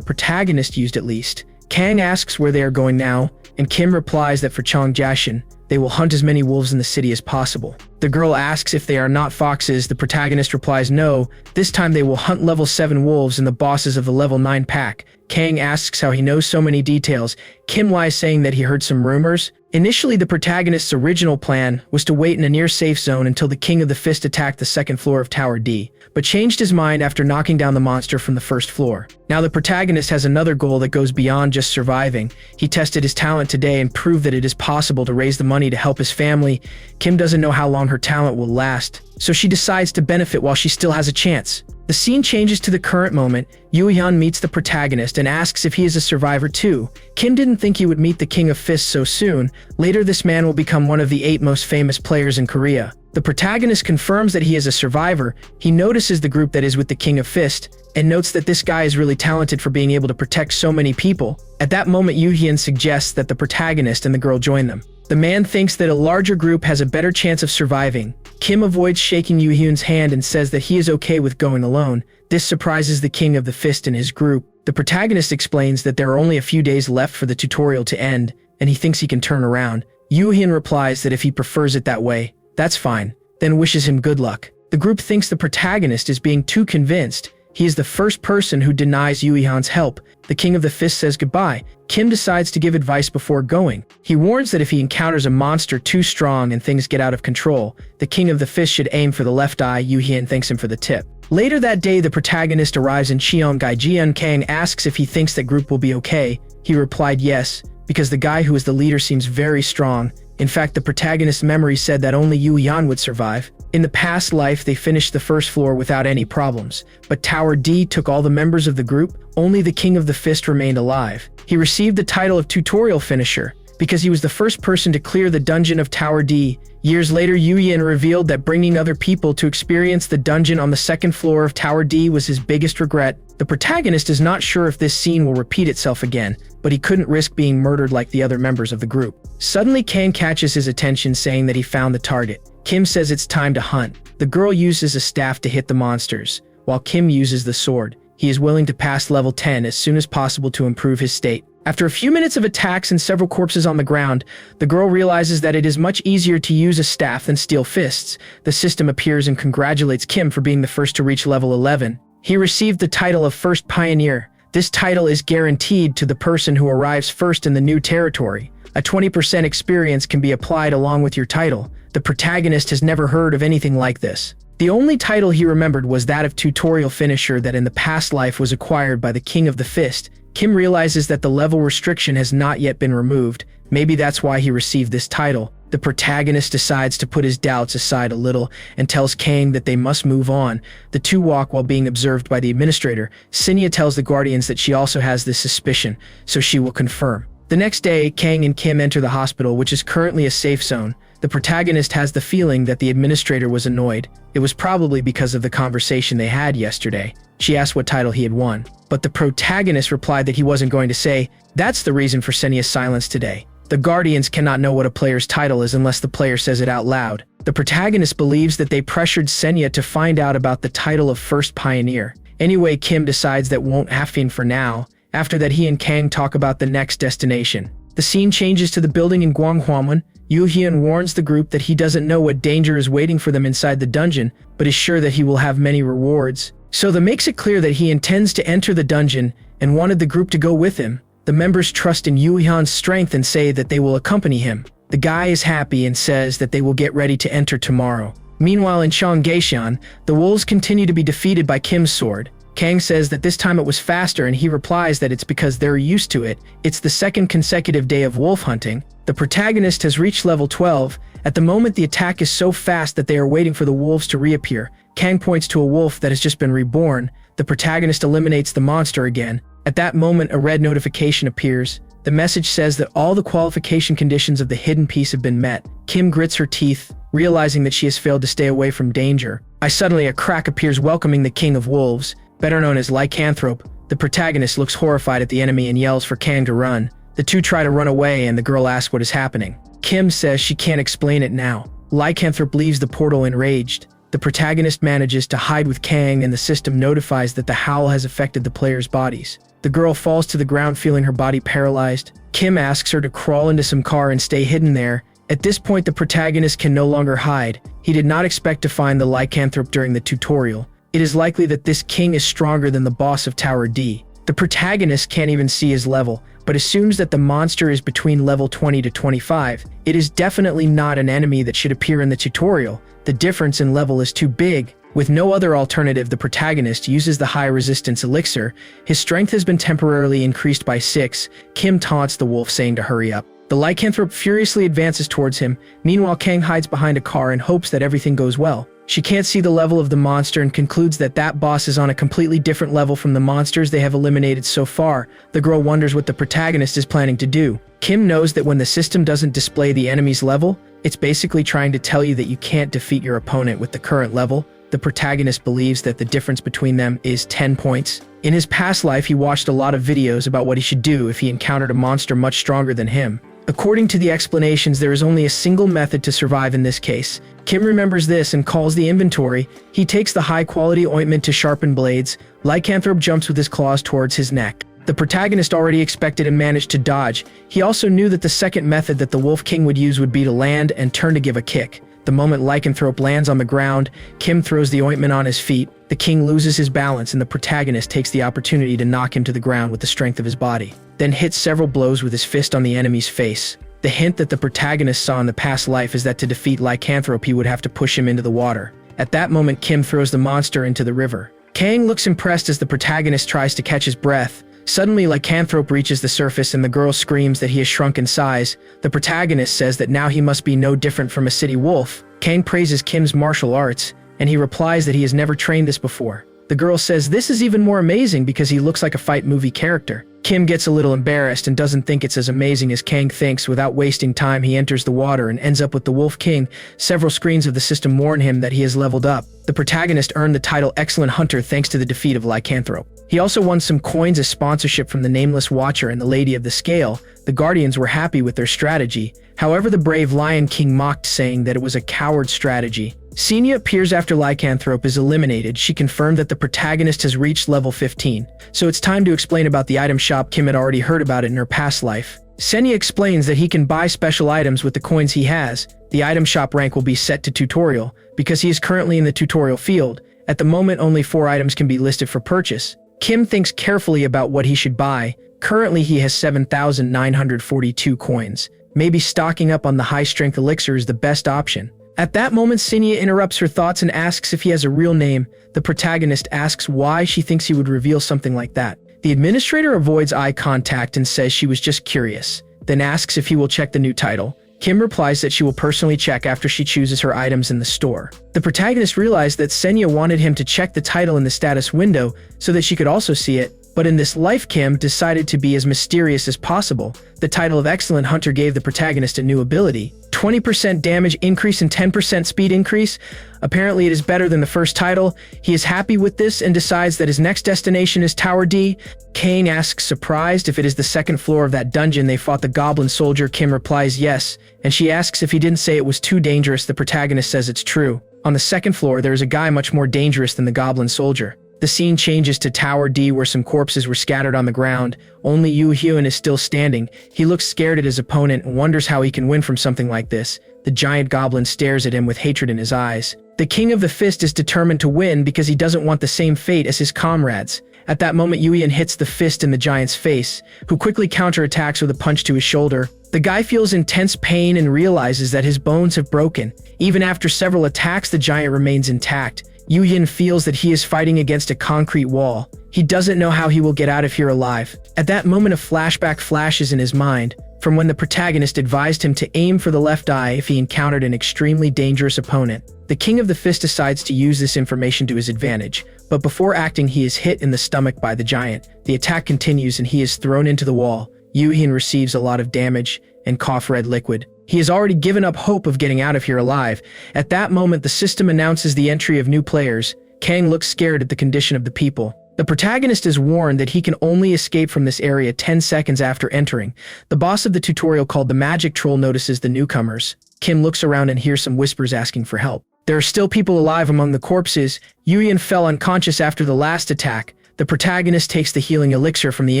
protagonist used at least. Kang asks where they are going now, and Kim replies that for Changjashan, they will hunt as many wolves in the city as possible. The girl asks if they are not foxes. The protagonist replies no, this time they will hunt level 7 wolves and the bosses of the level 9 pack. Kang asks how he knows so many details. Kim lies saying that he heard some rumors. Initially, the protagonist's original plan was to wait in a near safe zone until the King of the Fist attacked the second floor of Tower D, but changed his mind after knocking down the monster from the first floor. Now the protagonist has another goal that goes beyond just surviving. He tested his talent today and proved that it is possible to raise the money to help his family. Kim doesn't know how long her talent will last, so she decides to benefit while she still has a chance. The scene changes to the current moment. Yoo-hyun meets the protagonist and asks if he is a survivor too. Kim didn't think he would meet the King of Fists so soon. Later, this man will become one of the 8 most famous players in Korea. The protagonist confirms that he is a survivor. He notices the group that is with the King of Fist and notes that this guy is really talented for being able to protect so many people. At that moment, Yoo-hyun suggests that the protagonist and the girl join them. The man thinks that a larger group has a better chance of surviving. Kim avoids shaking Yoo-hyun's hand and says that he is okay with going alone. This surprises the King of the Fist and his group. The protagonist explains that there are only a few days left for the tutorial to end, and he thinks he can turn around. Yoo-hyun replies that if he prefers it that way, that's fine, then wishes him good luck. The group thinks the protagonist is being too convinced. He is the first person who denies Yoo-hyun's help. The King of the Fist says goodbye. Kim decides to give advice before going. He warns that if he encounters a monster too strong and things get out of control, the King of the Fist should aim for the left eye. Yoo-hyun thanks him for the tip. Later that day, the protagonist arrives in Cheonggyejeon. Kang asks if he thinks that group will be okay. He replied yes, because the guy who is the leader seems very strong. In fact, the protagonist's memory said that only Yoo-hyun would survive. In the past life, they finished the first floor without any problems, but Tower D took all the members of the group. Only the King of the Fist remained alive. He received the title of Tutorial Finisher because he was the first person to clear the dungeon of Tower D. Years later, Yoo-hyun revealed that bringing other people to experience the dungeon on the second floor of Tower D was his biggest regret. The protagonist is not sure if this scene will repeat itself again, but he couldn't risk being murdered like the other members of the group. Suddenly, Kang catches his attention, saying that he found the target. Kim says it's time to hunt. The girl uses a staff to hit the monsters, while Kim uses the sword. He is willing to pass level 10 as soon as possible to improve his state. After a few minutes of attacks and several corpses on the ground, the girl realizes that it is much easier to use a staff than steel fists. The system appears and congratulates Kim for being the first to reach level 11. He received the title of First Pioneer. This title is guaranteed to the person who arrives first in the new territory. A 20% experience can be applied along with your title. The protagonist has never heard of anything like this. The only title he remembered was that of Tutorial Finisher that in the past life was acquired by the King of the Fist. Kim realizes that the level restriction has not yet been removed. Maybe that's why he received this title. The protagonist decides to put his doubts aside a little and tells Kang that they must move on. The two walk while being observed by the administrator. Sena tells the Guardians that she also has this suspicion, so she will confirm. The next day, Kang and Kim enter the hospital, which is currently a safe zone. The protagonist has the feeling that the administrator was annoyed. It was probably because of the conversation they had yesterday. She asked what title he had won, but the protagonist replied that he wasn't going to say. That's the reason for Sena's silence today. The Guardians cannot know what a player's title is unless the player says it out loud. The protagonist believes that they pressured Sena to find out about the title of First Pioneer. Anyway, Kim decides that won't happen for now. After that, he and Kang talk about the next destination. The scene changes to the building in Gwanghwamun. Yoo-hyun warns the group that he doesn't know what danger is waiting for them inside the dungeon, but is sure that he will have many rewards. So that makes it clear that he intends to enter the dungeon and wanted the group to go with him. The members trust in Yoo-hyun's strength and say that they will accompany him. The guy is happy and says that they will get ready to enter tomorrow. Meanwhile, in Cheonggyejeon, the wolves continue to be defeated by Kim's sword. Kang says that this time it was faster, and he replies that it's because they're used to it. It's the second consecutive day of wolf hunting. The protagonist has reached level 12. At the moment, the attack is so fast that they are waiting for the wolves to reappear. Kang points to a wolf that has just been reborn. The protagonist eliminates the monster again. At that moment, a red notification appears. The message says that all the qualification conditions of the hidden piece have been met. Kim grits her teeth, realizing that she has failed to stay away from danger. Suddenly a crack appears welcoming the King of Wolves, better known as Lycanthrope. The protagonist looks horrified at the enemy and yells for Kang to run. The two try to run away and the girl asks what is happening. Kim says she can't explain it now. Lycanthrope leaves the portal enraged. The protagonist manages to hide with Kang and the system notifies that the howl has affected the players' bodies. The girl falls to the ground feeling her body paralyzed. Kim asks her to crawl into some car and stay hidden there. At this point, the protagonist can no longer hide. He did not expect to find the Lycanthrope during the tutorial. It is likely that this king is stronger than the boss of Tower D. The protagonist can't even see his level, but assumes that the monster is between level 20 to 25. It is definitely not an enemy that should appear in the tutorial. The difference in level is too big. With no other alternative, the protagonist uses the high resistance elixir. His strength has been temporarily increased by 6. Kim taunts the wolf, saying to hurry up. The Lycanthrope furiously advances towards him. Meanwhile, Kang hides behind a car and hopes that everything goes well. She can't see the level of the monster and concludes that that boss is on a completely different level from the monsters they have eliminated so far. The girl wonders what the protagonist is planning to do. Kim knows that when the system doesn't display the enemy's level, it's basically trying to tell you that you can't defeat your opponent with the current level. The protagonist believes that the difference between them is 10 points. In his past life, he watched a lot of videos about what he should do if he encountered a monster much stronger than him. According to the explanations, there is only a single method to survive in this case. Kim remembers this and calls the inventory. He takes the high-quality ointment to sharpen blades. Lycanthrope jumps with his claws towards his neck. The protagonist already expected and managed to dodge. He also knew that the second method that the Wolf King would use would be to land and turn to give a kick. The moment Lycanthrope lands on the ground, Kim throws the ointment on his feet. The king loses his balance and the protagonist takes the opportunity to knock him to the ground with the strength of his body, then hits several blows with his fist on the enemy's face. The hint that the protagonist saw in the past life is that to defeat Lycanthrope he would have to push him into the water. At that moment, Kim throws the monster into the river. Kang looks impressed as the protagonist tries to catch his breath. Suddenly, Lycanthrope reaches the surface and the girl screams that he has shrunk in size. The protagonist says that now he must be no different from a city wolf. Kang praises Kim's martial arts, and he replies that he has never trained this before. The girl says this is even more amazing because he looks like a fight movie character. Kim gets a little embarrassed and doesn't think it's as amazing as Kang thinks. Without wasting time, he enters the water and ends up with the Wolf King. Several screens of the system warn him that he has leveled up. The protagonist earned the title Excellent Hunter thanks to the defeat of Lycanthrope. He also won some coins as sponsorship from the Nameless Watcher and the Lady of the Scale. The Guardians were happy with their strategy. However, the brave Lion King mocked, saying that it was a coward strategy. Sena appears after Lycanthrope is eliminated. She confirmed that the protagonist has reached level 15. So it's time to explain about the item shop. Kim had already heard about it in her past life. Sena explains that he can buy special items with the coins he has. The item shop rank will be set to tutorial because he is currently in the tutorial field. At the moment, only 4 items can be listed for purchase. Kim thinks carefully about what he should buy. Currently, he has 7,942 coins. Maybe stocking up on the high-strength elixir is the best option. At that moment, Sena interrupts her thoughts and asks if he has a real name. The protagonist asks why she thinks he would reveal something like that. The administrator avoids eye contact and says she was just curious, then asks if he will check the new title. Kim replies that she will personally check after she chooses her items in the store. The protagonist realized that Sena wanted him to check the title in the status window so that she could also see it, but in this life, Kim decided to be as mysterious as possible. The title of Excellent Hunter gave the protagonist a new ability. 20% damage increase and 10% speed increase. Apparently it is better than the first title. He is happy with this and decides that his next destination is Tower D. Kang asks, surprised, if it is the second floor of that dungeon they fought the goblin soldier. Kim replies yes, and she asks if he didn't say it was too dangerous. The protagonist says it's true. On the second floor, there is a guy much more dangerous than the goblin soldier. The scene changes to Tower D where some corpses were scattered on the ground. Only Yu Hyun is still standing. He looks scared at his opponent and wonders how he can win from something like this. The giant goblin stares at him with hatred in his eyes. The King of the Fist is determined to win because he doesn't want the same fate as his comrades. At that moment, Yu Hyun hits the fist in the giant's face, who quickly counterattacks with a punch to his shoulder. The guy feels intense pain and realizes that his bones have broken. Even after several attacks, the giant remains intact. Yu Hyun feels that he is fighting against a concrete wall. He doesn't know how he will get out of here alive. At that moment, a flashback flashes in his mind from when the protagonist advised him to aim for the left eye if he encountered an extremely dangerous opponent. The King of the Fist decides to use this information to his advantage, but before acting, he is hit in the stomach by the giant. The attack continues and he is thrown into the wall. Yoo-hyun receives a lot of damage and cough red liquid. He has already given up hope of getting out of here alive. At that moment, the system announces the entry of new players. Kang looks scared at the condition of the people. The protagonist is warned that he can only escape from this area 10 seconds after entering. The boss of the tutorial, called the Magic Troll, notices the newcomers. Kim looks around and hears some whispers asking for help. There are still people alive among the corpses. Yoo-hyun fell unconscious after the last attack. The protagonist takes the healing elixir from the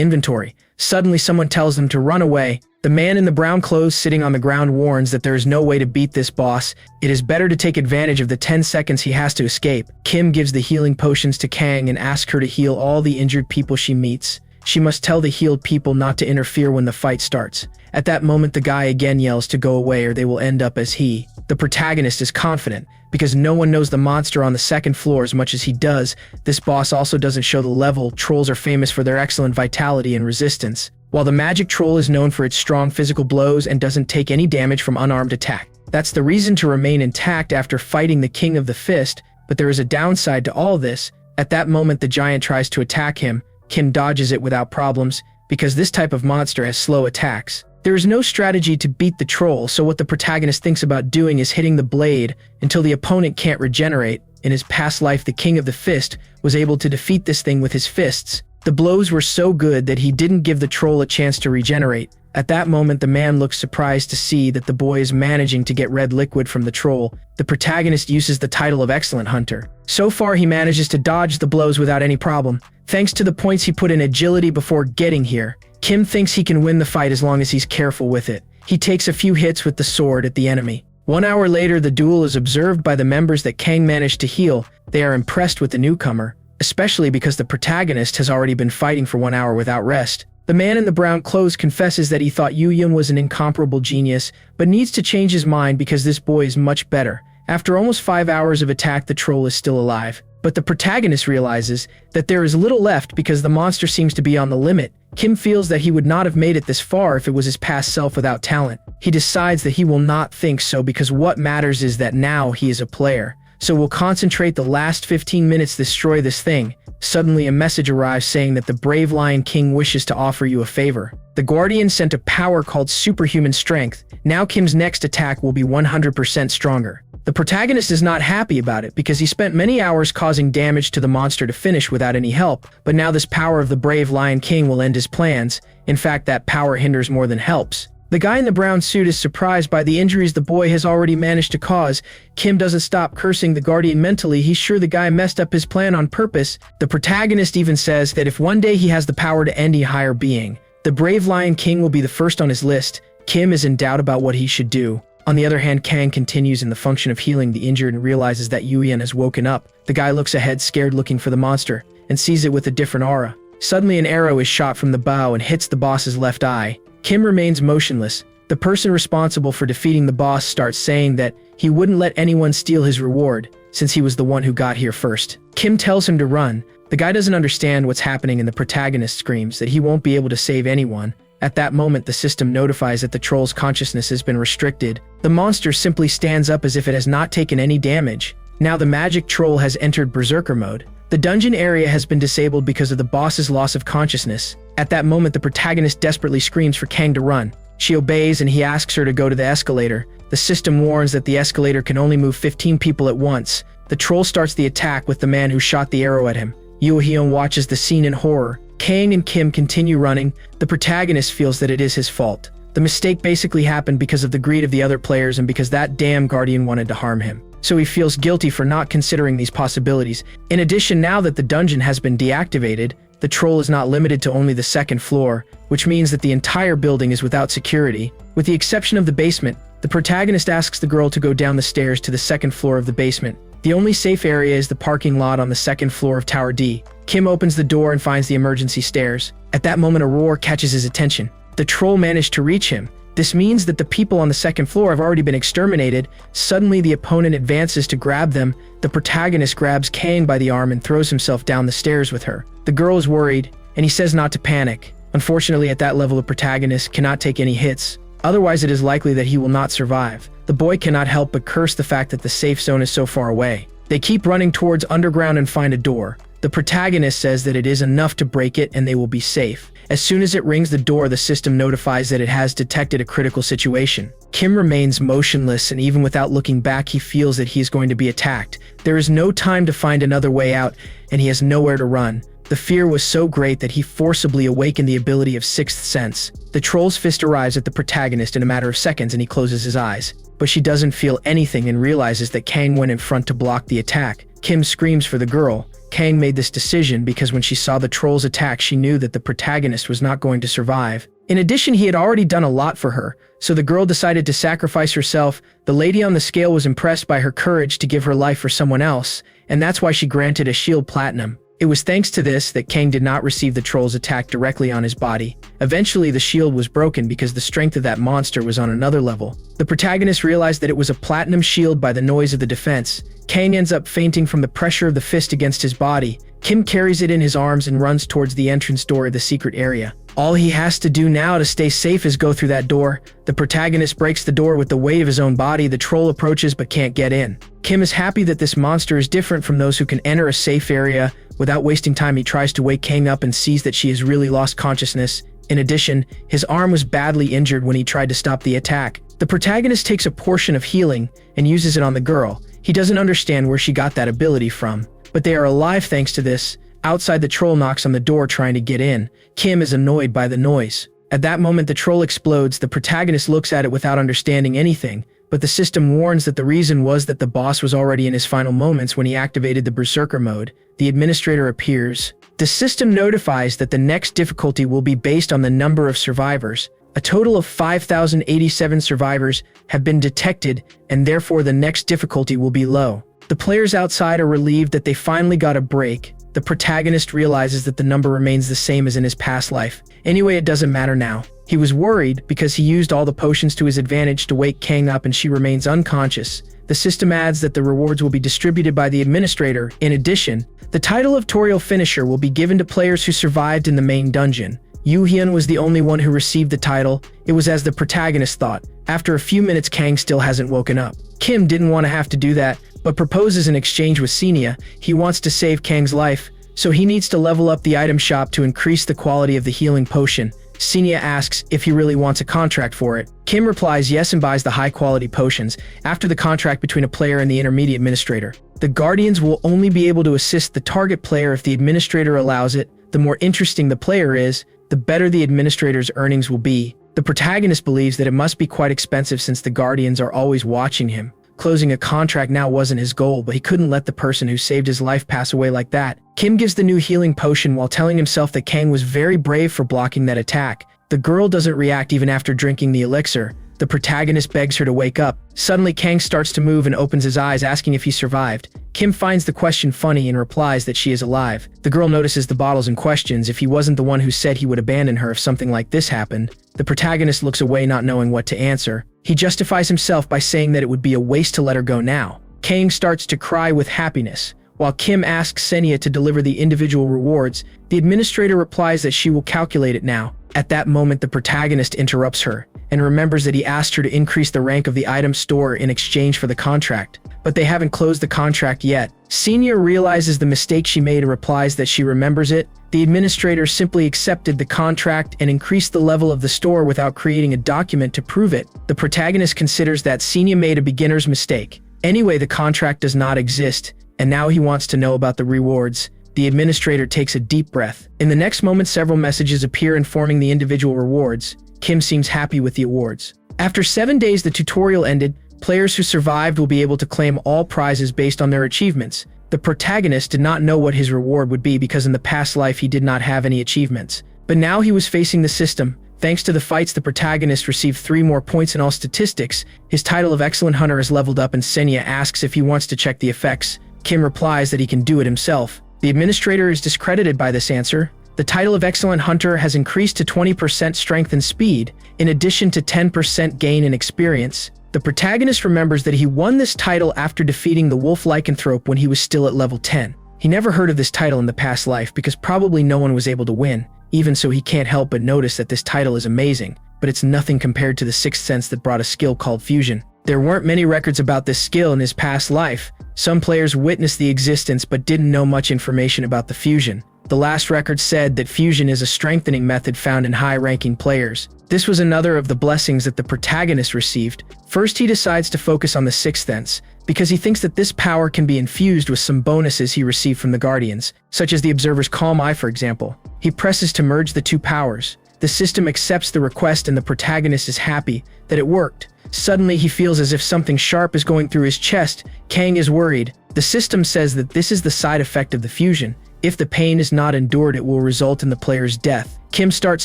inventory. Suddenly, someone tells them to run away. The man in the brown clothes sitting on the ground warns that there is no way to beat this boss. It is better to take advantage of the 10 seconds he has to escape. Kim gives the healing potions to Kang and asks her to heal all the injured people she meets. She must tell the healed people not to interfere when the fight starts. At that moment, the guy again yells to go away or they will end up as he. The protagonist is confident, because no one knows the monster on the second floor as much as he does. This boss also doesn't show the level. Trolls are famous for their excellent vitality and resistance, while the magic troll is known for its strong physical blows and doesn't take any damage from unarmed attack. That's the reason to remain intact after fighting the King of the Fist, but there is a downside to all this. At that moment, the giant tries to attack him. Kim dodges it without problems, because this type of monster has slow attacks. There is no strategy to beat the troll, so what the protagonist thinks about doing is hitting the blade until the opponent can't regenerate. In his past life, the King of the Fist was able to defeat this thing with his fists. The blows were so good that he didn't give the troll a chance to regenerate. At that moment, the man looks surprised to see that the boy is managing to get red liquid from the troll. The protagonist uses the title of Excellent Hunter. So far, he manages to dodge the blows without any problem, thanks to the points he put in agility before getting here. Kim thinks he can win the fight as long as he's careful with it. He takes a few hits with the sword at the enemy. 1 hour later, the duel is observed by the members that Kang managed to heal. They are impressed with the newcomer, especially because the protagonist has already been fighting for 1 hour without rest. The man in the brown clothes confesses that he thought Yoo-hyun was an incomparable genius, but needs to change his mind because this boy is much better. After almost 5 hours of attack, the troll is still alive. But the protagonist realizes that there is little left because the monster seems to be on the limit. Kim feels that he would not have made it this far if it was his past self without talent. He decides that he will not think so because what matters is that now he is a player. So we'll concentrate the last 15 minutes to destroy this thing. Suddenly a message arrives saying that the brave Lion King wishes to offer you a favor. The Guardian sent a power called superhuman strength. Now Kim's next attack will be 100% stronger. The protagonist is not happy about it because he spent many hours causing damage to the monster to finish without any help, but now this power of the brave Lion King will end his plans. In fact, that power hinders more than helps. The guy in the brown suit is surprised by the injuries the boy has already managed to cause. Kim doesn't stop cursing the Guardian mentally. He's sure the guy messed up his plan on purpose. The protagonist even says that if one day he has the power to end a higher being, the brave Lion King will be the first on his list. Kim is in doubt about what he should do. On the other hand, Kang continues in the function of healing the injured and realizes that Yoo-hyun has woken up. The guy looks ahead, scared, looking for the monster, and sees it with a different aura. Suddenly an arrow is shot from the bow and hits the boss's left eye. Kim remains motionless. The person responsible for defeating the boss starts saying that he wouldn't let anyone steal his reward, since he was the one who got here first. Kim tells him to run. The guy doesn't understand what's happening and the protagonist screams that he won't be able to save anyone. At that moment, the system notifies that the troll's consciousness has been restricted. The monster simply stands up as if it has not taken any damage. Now the magic troll has entered berserker mode. The dungeon area has been disabled because of the boss's loss of consciousness. At that moment, the protagonist desperately screams for Kang to run. She obeys and he asks her to go to the escalator. The system warns that the escalator can only move 15 people at once. The troll starts the attack with the man who shot the arrow at him. Yoo-hyun watches the scene in horror. Kang and Kim continue running. The protagonist feels that it is his fault. The mistake basically happened because of the greed of the other players and because that damn Guardian wanted to harm him. So he feels guilty for not considering these possibilities. In addition, now that the dungeon has been deactivated, the troll is not limited to only the second floor, which means that the entire building is without security. With the exception of the basement, the protagonist asks the girl to go down the stairs to the second floor of the basement. The only safe area is the parking lot on the second floor of Tower D. Kim opens the door and finds the emergency stairs. At that moment, a roar catches his attention. The troll managed to reach him. This means that the people on the second floor have already been exterminated. Suddenly, the opponent advances to grab them. The protagonist grabs Kang by the arm and throws himself down the stairs with her. The girl is worried, and he says not to panic. Unfortunately, at that level, the protagonist cannot take any hits. Otherwise, it is likely that he will not survive. The boy cannot help but curse the fact that the safe zone is so far away. They keep running towards underground and find a door. The protagonist says that it is enough to break it and they will be safe. As soon as it rings the door, the system notifies that it has detected a critical situation. Kim remains motionless, and even without looking back, he feels that he is going to be attacked. There is no time to find another way out, and he has nowhere to run. The fear was so great that he forcibly awakened the ability of Sixth Sense. The troll's fist arrives at the protagonist in a matter of seconds, and he closes his eyes. But she doesn't feel anything and realizes that Kang went in front to block the attack. Kim screams for the girl. Kang made this decision because when she saw the troll's attack, she knew that the protagonist was not going to survive. In addition, he had already done a lot for her, so the girl decided to sacrifice herself. The lady on the scale was impressed by her courage to give her life for someone else, and that's why she granted a shield platinum. It was thanks to this that Kang did not receive the troll's attack directly on his body. Eventually, the shield was broken because the strength of that monster was on another level. The protagonist realized that it was a platinum shield by the noise of the defense. Kang ends up fainting from the pressure of the fist against his body. Kim carries it in his arms and runs towards the entrance door of the secret area. All he has to do now to stay safe is go through that door. The protagonist breaks the door with the weight of his own body. The troll approaches but can't get in. Kim is happy that this monster is different from those who can enter a safe area. Without wasting time, he tries to wake Kang up and sees that she has really lost consciousness. In addition, his arm was badly injured when he tried to stop the attack. The protagonist takes a portion of healing and uses it on the girl. He doesn't understand where she got that ability from, but they are alive thanks to this. Outside, the troll knocks on the door trying to get in. Kim is annoyed by the noise. At that moment, the troll explodes. The protagonist looks at it without understanding anything, but the system warns that the reason was that the boss was already in his final moments when he activated the Berserker mode. The administrator appears. The system notifies that the next difficulty will be based on the number of survivors. A total of 5,087 survivors have been detected, and therefore the next difficulty will be low. The players outside are relieved that they finally got a break. The protagonist realizes that the number remains the same as in his past life. Anyway, it doesn't matter now. He was worried because he used all the potions to his advantage to wake Kang up and she remains unconscious. The system adds that the rewards will be distributed by the administrator. In addition, the title of Tutorial Finisher will be given to players who survived in the main dungeon. Yoo-hyun was the only one who received the title. It was as the protagonist thought. After a few minutes, Kang still hasn't woken up. Kim didn't want to have to do that, but proposes an exchange with Sena. He wants to save Kang's life, so he needs to level up the item shop to increase the quality of the healing potion. Sena asks if he really wants a contract for it. Kim replies yes and buys the high-quality potions. After the contract between a player and the intermediate administrator, the Guardians will only be able to assist the target player if the administrator allows it. The more interesting the player is, the better the administrator's earnings will be. The protagonist believes that it must be quite expensive since the Guardians are always watching him. Closing a contract now wasn't his goal, but he couldn't let the person who saved his life pass away like that. Kim gives the new healing potion while telling himself that Kang was very brave for blocking that attack. The girl doesn't react even after drinking the elixir. The protagonist begs her to wake up. Suddenly, Kang starts to move and opens his eyes, asking if he survived. Kim finds the question funny and replies that she is alive. The girl notices the bottles and questions if he wasn't the one who said he would abandon her if something like this happened. The protagonist looks away, not knowing what to answer. He justifies himself by saying that it would be a waste to let her go now. Kang starts to cry with happiness. While Kim asks Sena to deliver the individual rewards, the administrator replies that she will calculate it now. At that moment, the protagonist interrupts her and remembers that he asked her to increase the rank of the item store in exchange for the contract, but they haven't closed the contract yet. Sena realizes the mistake she made and replies that she remembers it. The administrator simply accepted the contract and increased the level of the store without creating a document to prove it. The protagonist considers that Sena made a beginner's mistake. Anyway, the contract does not exist, and now he wants to know about the rewards. The administrator takes a deep breath. In the next moment, several messages appear informing the individual rewards. Kim seems happy with the awards. After 7 days, the tutorial ended. Players who survived will be able to claim all prizes based on their achievements. The protagonist did not know what his reward would be because in the past life he did not have any achievements. But now he was facing the system. Thanks to the fights, the protagonist received 3 more points in all statistics. His title of Excellent Hunter is leveled up and Sena asks if he wants to check the effects. Kim replies that he can do it himself. The administrator is discredited by this answer. The title of Excellent Hunter has increased to 20% strength and speed, in addition to 10% gain in experience. The protagonist remembers that he won this title after defeating the wolf lycanthrope when he was still at level 10. He never heard of this title in the past life because probably no one was able to win. Even so, he can't help but notice that this title is amazing, but it's nothing compared to the Sixth Sense that brought a skill called Fusion. There weren't many records about this skill in his past life. Some players witnessed the existence but didn't know much information about the fusion. The last record said that fusion is a strengthening method found in high-ranking players. This was another of the blessings that the protagonist received. First, he decides to focus on the sixth sense, because he thinks that this power can be infused with some bonuses he received from the Guardians, such as the Observer's calm eye, for example. He presses to merge the two powers. The system accepts the request and the protagonist is happy that it worked. Suddenly, he feels as if something sharp is going through his chest. Kang is worried. The system says that this is the side effect of the fusion. If the pain is not endured, it will result in the player's death. Kim starts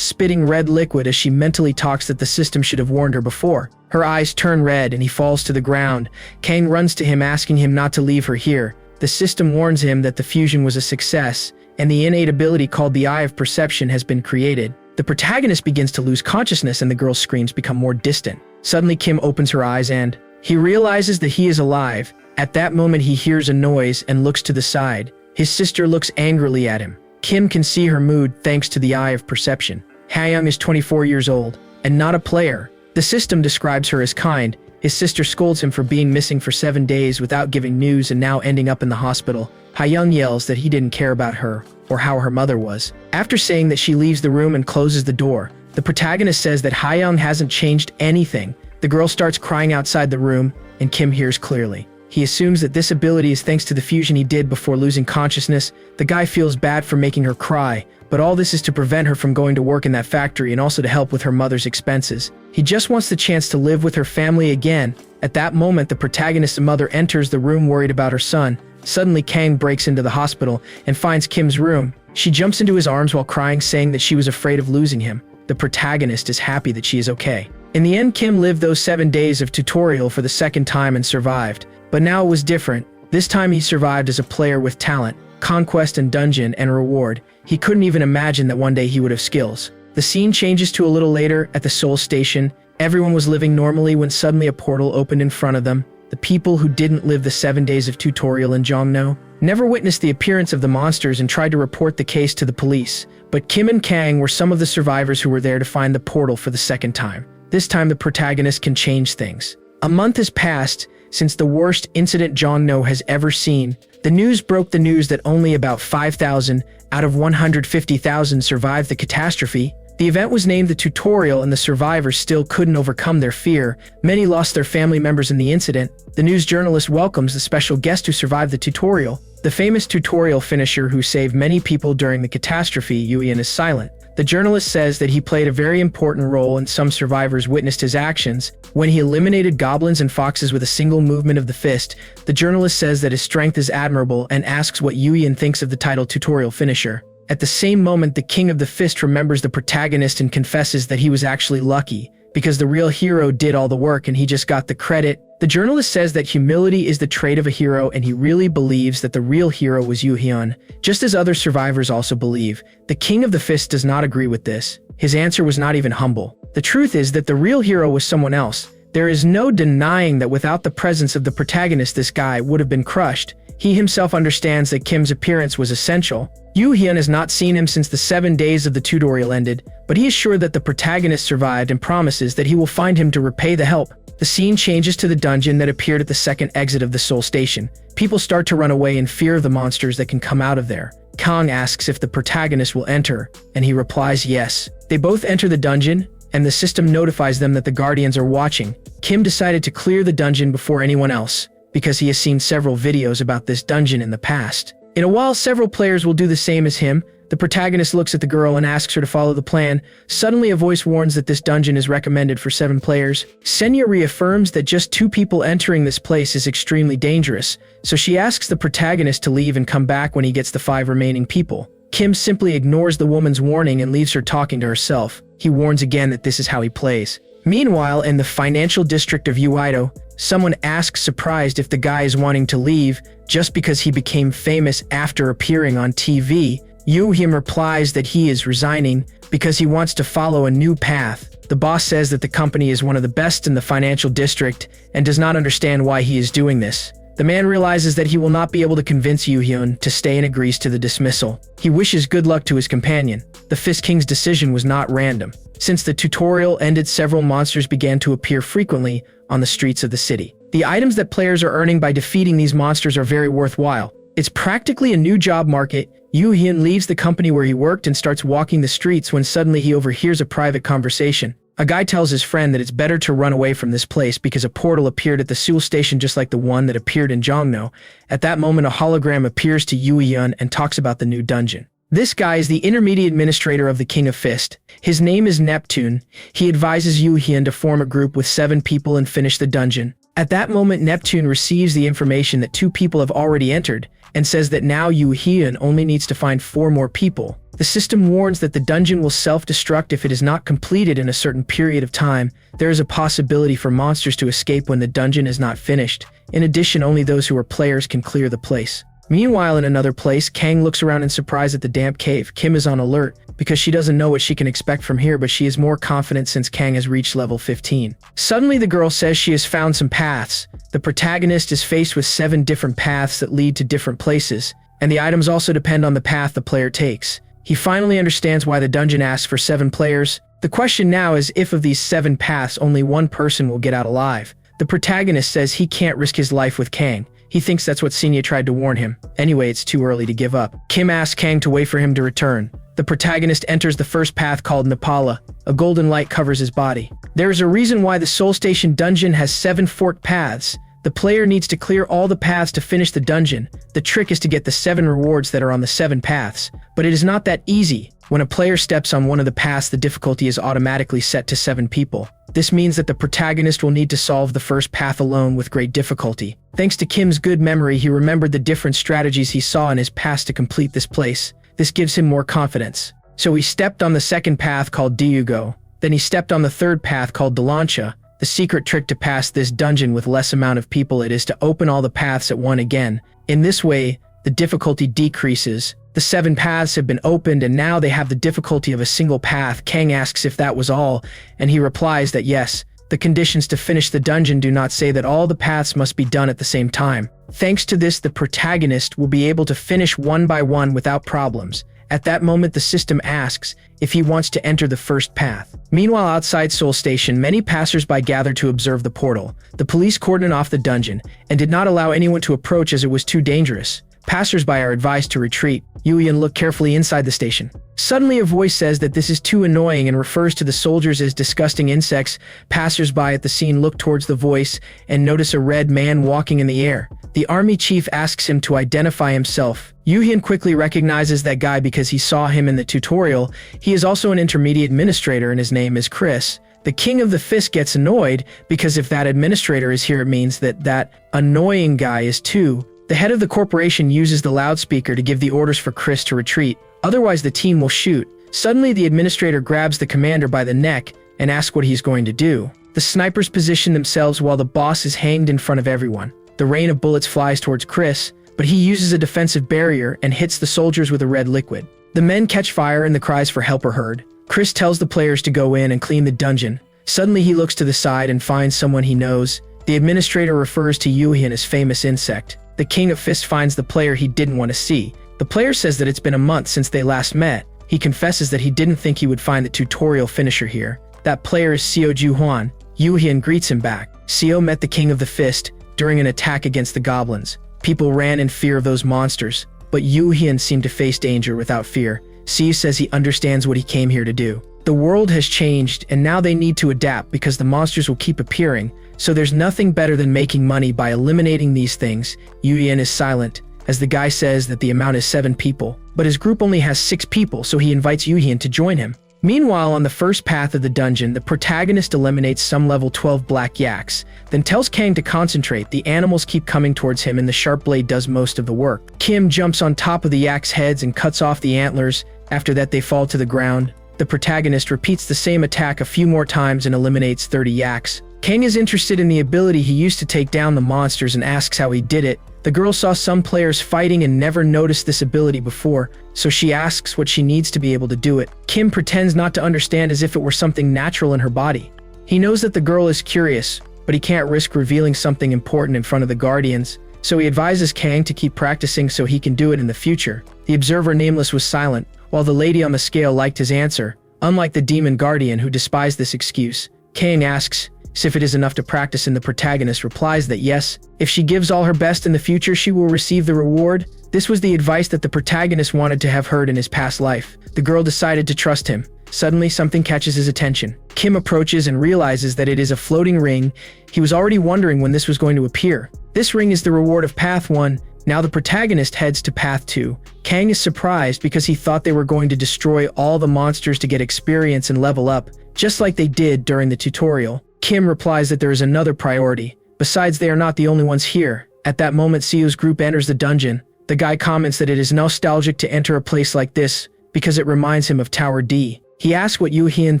spitting red liquid as she mentally talks that the system should have warned her before. Her eyes turn red and he falls to the ground. Kang runs to him, asking him not to leave her here. The system warns him that the fusion was a success, and the innate ability called the Eye of Perception has been created. The protagonist begins to lose consciousness and the girl's screams become more distant. Suddenly, Kim opens her eyes and he realizes that he is alive. At that moment, he hears a noise and looks to the side. His sister looks angrily at him. Kim can see her mood thanks to the Eye of Perception. Hayoung is 24 years old and not a player. The system describes her as kind. His sister scolds him for being missing for 7 days without giving news and now ending up in the hospital. Hayoung yells that he didn't care about her or how her mother was. After saying that, she leaves the room and closes the door. The protagonist says that Hayoung hasn't changed anything. The girl starts crying outside the room and Kim hears clearly. He assumes that this ability is thanks to the fusion he did before losing consciousness. The guy feels bad for making her cry, but all this is to prevent her from going to work in that factory and also to help with her mother's expenses. He just wants the chance to live with her family again. At that moment, the protagonist's mother enters the room worried about her son. Suddenly, Kang breaks into the hospital and finds Kim's room. She jumps into his arms while crying, saying that she was afraid of losing him. The protagonist is happy that she is okay. In the end, Kim lived those 7 days of tutorial for the second time and survived. But now it was different. This time he survived as a player with talent, conquest and dungeon and reward. He couldn't even imagine that one day he would have skills. The scene changes to a little later at the Seoul Station. Everyone was living normally when suddenly a portal opened in front of them. The people who didn't live the 7 days of tutorial in Jongno never witnessed the appearance of the monsters and tried to report the case to the police. But Kim and Kang were some of the survivors who were there to find the portal for the second time. This time the protagonist can change things. A month has passed since the worst incident Jongno has ever seen. The news broke the news that only about 5,000 out of 150,000 survived the catastrophe. The event was named the tutorial and the survivors still couldn't overcome their fear. Many lost their family members in the incident. The news journalist welcomes the special guest who survived the tutorial. The famous tutorial finisher who saved many people during the catastrophe, Yuian, is silent. The journalist says that he played a very important role and some survivors witnessed his actions when he eliminated goblins and foxes with a single movement of the fist. The journalist says that his strength is admirable and asks what Yuian thinks of the title tutorial finisher. At the same moment, the king of the fist remembers the protagonist and confesses that he was actually lucky because the real hero did all the work and he just got the credit. The journalist says that humility is the trait of a hero and he really believes that the real hero was Yuhyun, just as other survivors also believe. The king of the fist does not agree with this. His answer was not even humble. The truth is that the real hero was someone else. There is no denying that without the presence of the protagonist, this guy would have been crushed. He himself understands that Kim's appearance was essential. Yuhyun has not seen him since the 7 days of the tutorial ended, but he is sure that the protagonist survived and promises that he will find him to repay the help. The scene changes to the dungeon that appeared at the second exit of the Seoul Station. People start to run away in fear of the monsters that can come out of there. Kang asks if the protagonist will enter, and he replies yes. They both enter the dungeon, and the system notifies them that the Guardians are watching. Kim decided to clear the dungeon before anyone else, because he has seen several videos about this dungeon in the past. In a while, several players will do the same as him. The protagonist looks at the girl and asks her to follow the plan. Suddenly, a voice warns that this dungeon is recommended for 7 players. Sena reaffirms that just 2 people entering this place is extremely dangerous, so she asks the protagonist to leave and come back when he gets the 5 remaining people. Kim simply ignores the woman's warning and leaves her talking to herself. He warns again that this is how he plays. Meanwhile, in the financial district of Uido, someone asks surprised if the guy is wanting to leave just because he became famous after appearing on TV. Yuhyun replies that he is resigning because he wants to follow a new path. The boss says that the company is one of the best in the financial district and does not understand why he is doing this. The man realizes that he will not be able to convince Yuhyun to stay and agrees to the dismissal. He wishes good luck to his companion. The Fist King's decision was not random. Since the tutorial ended, several monsters began to appear frequently on the streets of the city. The items that players are earning by defeating these monsters are very worthwhile. It's practically a new job market. Yu Hyun leaves the company where he worked and starts walking the streets when suddenly he overhears a private conversation. A guy tells his friend that it's better to run away from this place because a portal appeared at the Seoul Station just like the one that appeared in Jongno. At that moment, a hologram appears to Yu Hyun and talks about the new dungeon. This guy is the intermediate administrator of the King of Fist. His name is Neptune. He advises Yu Hyun to form a group with 7 people and finish the dungeon. At that moment, Neptune receives the information that 2 people have already entered and says that now Yu Hyun only needs to find 4 more people. The system warns that the dungeon will self-destruct if it is not completed in a certain period of time. There is a possibility for monsters to escape when the dungeon is not finished. In addition, only those who are players can clear the place. Meanwhile, in another place, Kang looks around in surprise at the damp cave. Kim is on alert because she doesn't know what she can expect from here, but she is more confident since Kang has reached level 15. Suddenly, the girl says she has found some paths. The protagonist is faced with 7 different paths that lead to different places, and the items also depend on the path the player takes. He finally understands why the dungeon asks for 7 players. The question now is if of these 7 paths, only 1 person will get out alive. The protagonist says he can't risk his life with Kang. He thinks that's what Sena tried to warn him. Anyway, it's too early to give up. Kim asks Kang to wait for him to return. The protagonist enters the first path called Nepala. A golden light covers his body. There is a reason why the Seoul Station dungeon has 7 forked paths. The player needs to clear all the paths to finish the dungeon. The trick is to get the 7 rewards that are on the 7 paths. But it is not that easy. When a player steps on one of the paths, the difficulty is automatically set to 7 people. This means that the protagonist will need to solve the first path alone with great difficulty. Thanks to Kim's good memory, he remembered the different strategies he saw in his past to complete this place. This gives him more confidence. So he stepped on the second path called Diugo. Then he stepped on the third path called Delancha. The secret trick to pass this dungeon with less amount of people it is to open all the paths at one again. In this way, the difficulty decreases. The 7 paths have been opened and now they have the difficulty of a single path. Kang asks if that was all, and he replies that yes. The conditions to finish the dungeon do not say that all the paths must be done at the same time. Thanks to this, the protagonist will be able to finish one by one without problems. At that moment, the system asks if he wants to enter the first path. Meanwhile, outside Seoul Station, many passersby gathered to observe the portal. The police cordoned off the dungeon and did not allow anyone to approach as it was too dangerous. Passersby are advised to retreat. Yu Hyun looked carefully inside the station. Suddenly, a voice says that this is too annoying and refers to the soldiers as disgusting insects. Passersby at the scene look towards the voice and notice a red man walking in the air. The army chief asks him to identify himself. Yu Hyun quickly recognizes that guy because he saw him in the tutorial. He is also an intermediate administrator and his name is Chris. The King of the Fist gets annoyed because if that administrator is here, it means that that annoying guy is too. The head of the corporation uses the loudspeaker to give the orders for Chris to retreat, otherwise the team will shoot. Suddenly, the administrator grabs the commander by the neck and asks what he's going to do. The snipers position themselves while the boss is hanged in front of everyone. The rain of bullets flies towards Chris, but he uses a defensive barrier and hits the soldiers with a red liquid. The men catch fire and the cries for help are heard. Chris tells the players to go in and clean the dungeon. Suddenly, he looks to the side and finds someone he knows. The administrator refers to Yu Hyun as famous insect. The King of Fist finds the player he didn't want to see. The player says that it's been a month since they last met. He confesses that he didn't think he would find the tutorial finisher here. That player is Seo Ju-hwan. Yu Hyun greets him back. Seo met the King of the Fist during an attack against the goblins. People ran in fear of those monsters, but Yu Hyun seemed to face danger without fear. Seo says he understands what he came here to do. The world has changed, and now they need to adapt because the monsters will keep appearing, so there's nothing better than making money by eliminating these things. Yu Hyun is silent, as the guy says that the amount is 7 people, but his group only has 6 people, so he invites Yu Hyun to join him. Meanwhile, on the first path of the dungeon, the protagonist eliminates some level 12 black yaks, then tells Kang to concentrate. The animals keep coming towards him and the sharp blade does most of the work. Kim jumps on top of the yaks' heads and cuts off the antlers. After that, they fall to the ground. The protagonist repeats the same attack a few more times and eliminates 30 yaks. Kang is interested in the ability he used to take down the monsters and asks how he did it. The girl saw some players fighting and never noticed this ability before, so she asks what she needs to be able to do it. Kim pretends not to understand as if it were something natural in her body. He knows that the girl is curious, but he can't risk revealing something important in front of the guardians, so he advises Kang to keep practicing so he can do it in the future. The observer Nameless was silent, while the lady on the scale liked his answer. Unlike the demon guardian who despised this excuse, Kang asks if it is enough to practice, and the protagonist replies that yes, if she gives all her best in the future she will receive the reward. This was the advice that the protagonist wanted to have heard in his past life. The girl decided to trust him. Suddenly, something catches his attention. Kim approaches and realizes that it is a floating ring. He was already wondering when this was going to appear. This ring is the reward of Path 1. Now the protagonist heads to Path 2. Kang is surprised because he thought they were going to destroy all the monsters to get experience and level up, just like they did during the tutorial. Kim replies that there is another priority. Besides, they are not the only ones here. At that moment, Seo's group enters the dungeon. The guy comments that it is nostalgic to enter a place like this because it reminds him of Tower D. He asks what Yoo-hyun